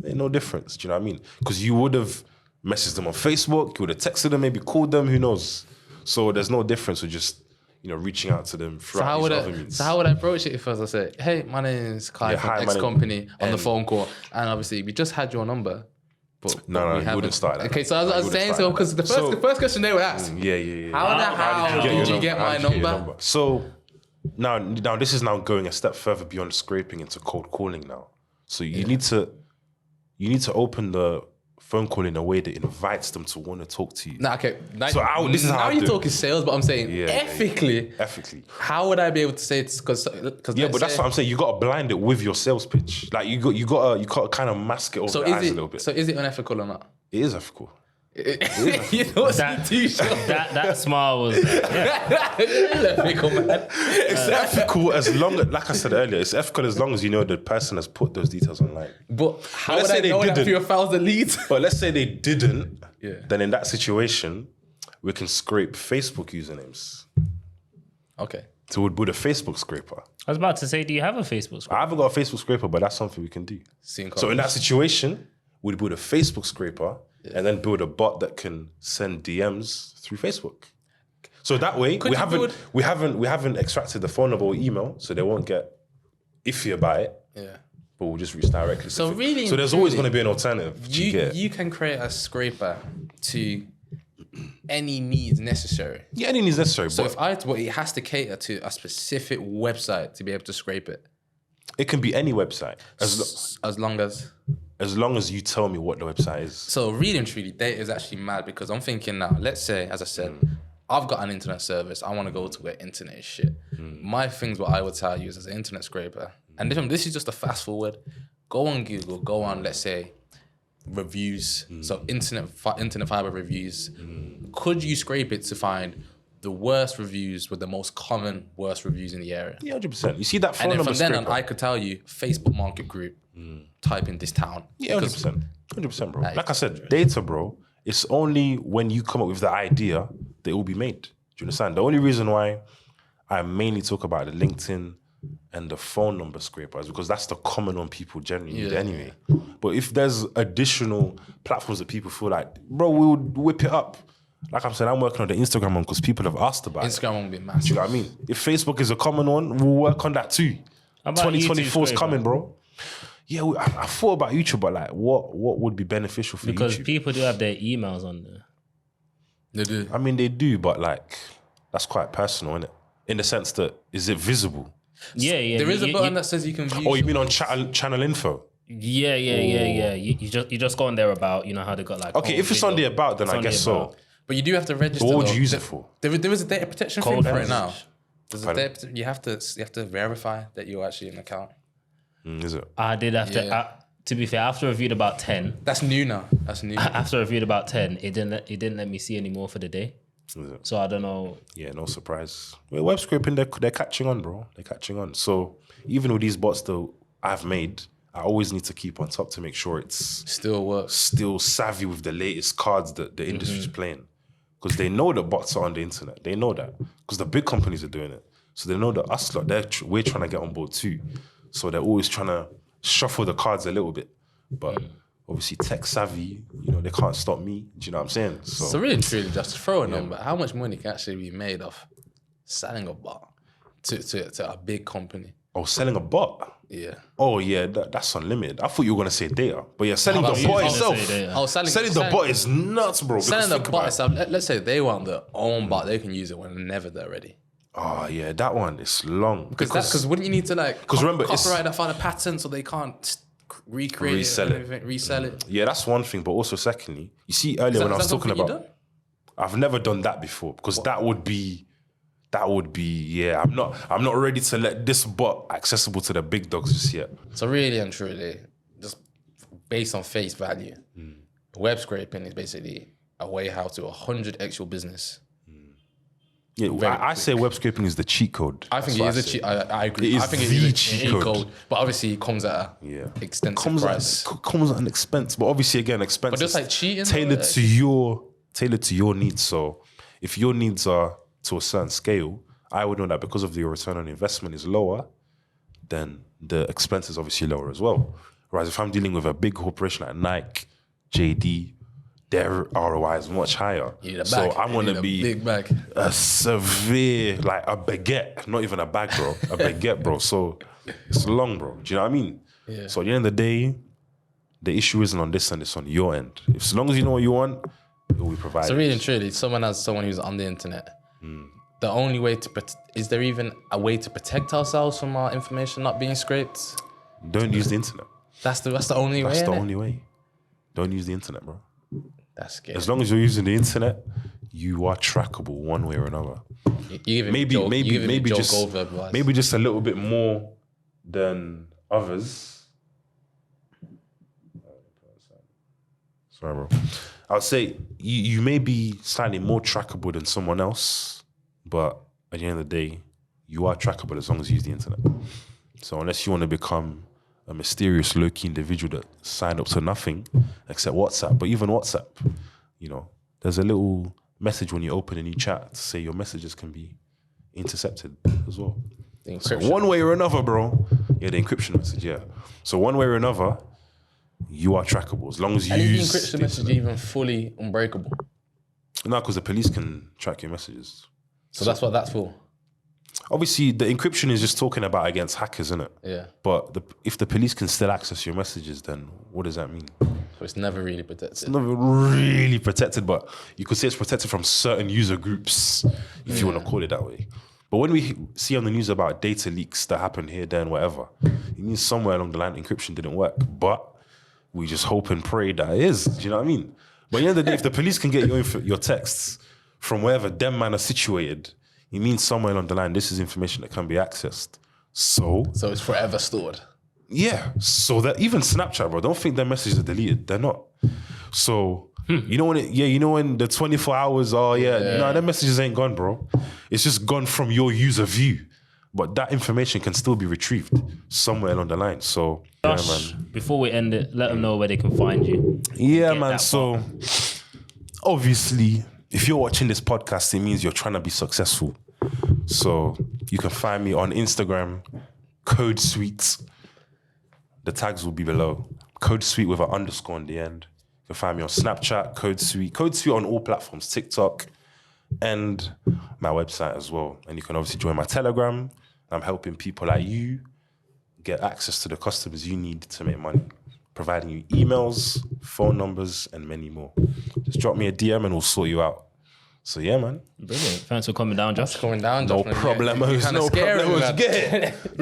Ain't no difference. Do you know what I mean? Because you would have messaged them on Facebook, you would have texted them, maybe called them, who knows? So there's no difference with just, reaching out to them throughout these other means. So how would I approach it if I say, hey, my name is Kai from X company on the phone call, and obviously we just had your number. But No, we you wouldn't start that. Okay, so I was saying so because the first question they would ask, Yeah. how did you get my number? So now this is now going a step further beyond scraping into cold calling now. So you need to open the phone call in a way that invites them to want to talk to you. Nah, okay. Now, So this is how now I you're do it. talking sales, but I'm saying ethically. Ethically. How would I be able to say it's because Yeah, but that's what I'm saying. You got to blind it with your sales pitch. Like you got to kind of mask it over So the eyes a little bit. So is it unethical or not? It is ethical. You know what's too short. That smile was Unethical, man. It's ethical as long as, like I said earlier, it's ethical as long as you know the person has put those details online. But how let's would I say they know that didn't. through 1,000 leads? But let's say they didn't, Yeah. then in that situation, we can scrape Facebook usernames. Okay. So we'd build a Facebook scraper. I was about to say, do you have a Facebook scraper? I haven't got a Facebook scraper, but that's something we can do. So in that situation, we'd build a Facebook scraper and then build a bot that can send DMs through Facebook. So that way, Could we you haven't extracted the phone number or email, so they won't get iffy about it. Yeah. But we'll just reach directly. So to really, so there's always going to be an alternative. Do you get? You can create a scraper to any needs necessary. Yeah, anything is necessary, So but it has to cater to a specific website to be able to scrape it. it can be any website As long as you tell me what the website is. So really and truly, data is actually mad because I'm thinking now, let's say, as I said, I've got an internet service. I want to go to where internet is shit. My things, what I would tell you is as an internet scraper, and this is just a fast forward, go on Google, go on, let's say, reviews. So internet fiber reviews. Could you scrape it to find the worst reviews with the most common worst reviews in the area? Yeah, 100%. You see that phone And then number from then on, scraper? I could tell you Facebook market group, type in this town. Yeah, Because 100%. 100%, bro. Like I said, data, bro, it's only when you come up with the idea that it will be made. Do you understand? The only reason why I mainly talk about the LinkedIn and the phone number scraper is because that's the common one people generally need anyway. But if there's additional platforms that people feel like, bro, we'll whip it up. Like I'm saying, I'm working on the Instagram one because people have asked about it. Instagram won't be Do massive. you know what I mean? If Facebook is a common one, we'll work on that too. How about 2024 is YouTube coming, scraper? bro. Yeah, I thought about YouTube, but like, what would be beneficial for Because YouTube? people do have their emails on there. They do. I mean, they do, but like, that's quite personal, isn't it? In the sense that, is it visible? Yeah, yeah. There is a you- button you- that says you can view. Oh, you mean on channel info? Yeah. You just go on there about, you know how they got like. Okay, home if it's on video. the about, then It's I on guess the so. about. But you do have to register. What would you though. use it for? There is a data protection Cold thing for it now. message. There's a Pardon? data, you have to verify that you're actually an account. Is it? I did after. Yeah. To be fair, after I reviewed about 10, That's new now. That's new. after I reviewed about 10, it didn't let me see any more for the day. Is it? So I don't know. Yeah, no surprise. Well, web scraping, they're catching on, bro. They're catching on. So even with these bots that I've made, I always need to keep on top to make sure it's Still works. still savvy with the latest cards that the industry's playing. Because they know that bots are on the internet. They know that. Because the big companies are doing it. So they know that us lot, we're trying to get on board too. So they're always trying to shuffle the cards a little bit. But obviously tech savvy, they can't stop me. Do you know what I'm saying? So really and truly, just throw a number. How much money can actually be made off selling a bot to a big company? Oh, selling a bot? Yeah. Oh yeah, that's unlimited. I thought you were gonna say data, but yeah, selling How the about bot you? itself. Say data. Oh, Selling the bot is nuts, bro. because selling the think bot about it. itself. Let's say they want their own bot, they can use it whenever they're ready. Oh yeah, that one is long. Because wouldn't you need to remember, it's- copyright that, find a patent so they can't recreate Resell it, it. and everything, resell it? Yeah, that's one thing. But also, secondly, you see earlier when I was talking about, I've never done that before because that would be. Yeah, I'm not ready to let this bot accessible to the big dogs just yet. So really and truly, just based on face value, web scraping is basically a way how to 100x your business. Yeah, I say web scraping is the cheat code. I think That's it what is a say. cheat. I agree. It is I think the it is a cheat cheat code. code, but obviously it comes at a extensive Comes price. comes at an expense, but obviously again expense. But just like cheating, tailored though, to your needs. So if your needs are to a certain scale, I would know that because of your return on investment is lower, then the expense is obviously lower as well. Whereas if I'm dealing with a big corporation like Nike, JD, their ROI is much higher. You need a So bag. I'm You gonna need a be big bag. a severe, like a baguette, not even a bag, bro. A baguette, bro. So it's long, bro. Do you know what I mean? Yeah. So at the end of the day, the issue isn't on this end, it's on your end. As long as you know what you want, it will be provided. So really and truly, someone who's on the internet, the only way is there even a way to protect ourselves from our information not being scraped? Don't use the internet. That's the only way. That's the innit? only way. don't use the internet, bro. That's scary. As long as you're using the internet, you are trackable one way or another. Maybe just a little bit more than others. Sorry, bro. I would say you may be slightly more trackable than someone else, but at the end of the day, you are trackable as long as you use the internet. So unless you want to become a mysterious, low-key individual that signed up to nothing except WhatsApp, but even WhatsApp, you know, there's a little message when you open a new chat to say your messages can be intercepted as well. So one way or another, bro. Yeah, the encryption message, yeah. So one way or another, you are trackable as long as you use the encryption message even fully unbreakable? No, because the police can track your messages. So that's what that's for? Obviously, the encryption is just talking about against hackers, isn't it? Yeah. But if the police can still access your messages, then what does that mean? So it's never really protected. It's never really protected, but you could say it's protected from certain user groups, if you want to call it that way. But when we see on the news about data leaks that happen here, there, and whatever, it means somewhere along the line encryption didn't work. But we just hope and pray that it is. Do you know what I mean? But at the end of the day, if the police can get your texts from wherever them man are situated, it means somewhere along the line this is information that can be accessed. So it's forever stored. Yeah. So that even Snapchat, bro, don't think their messages are deleted. They're not. So you know when the 24 hours no, their messages ain't gone, bro. It's just gone from your user view. But that information can still be retrieved somewhere along the line. So Josh, man. Before we end it, let them know where they can find you. Yeah, man. So obviously, if you're watching this podcast, it means you're trying to be successful. So you can find me on Instagram, Code Sweet. The tags will be below. Code Sweet with an underscore on the end. You can find me on Snapchat, Code Sweet. Code Sweet on all platforms, TikTok, and my website as well. And you can obviously join my Telegram. I'm helping people like you get access to the customers you need to make money, providing you emails, phone numbers, and many more. Just drop me a DM and we'll sort you out. So yeah, man. Brilliant. Thanks for coming down, Josh. No problemos. No problemos. Get it.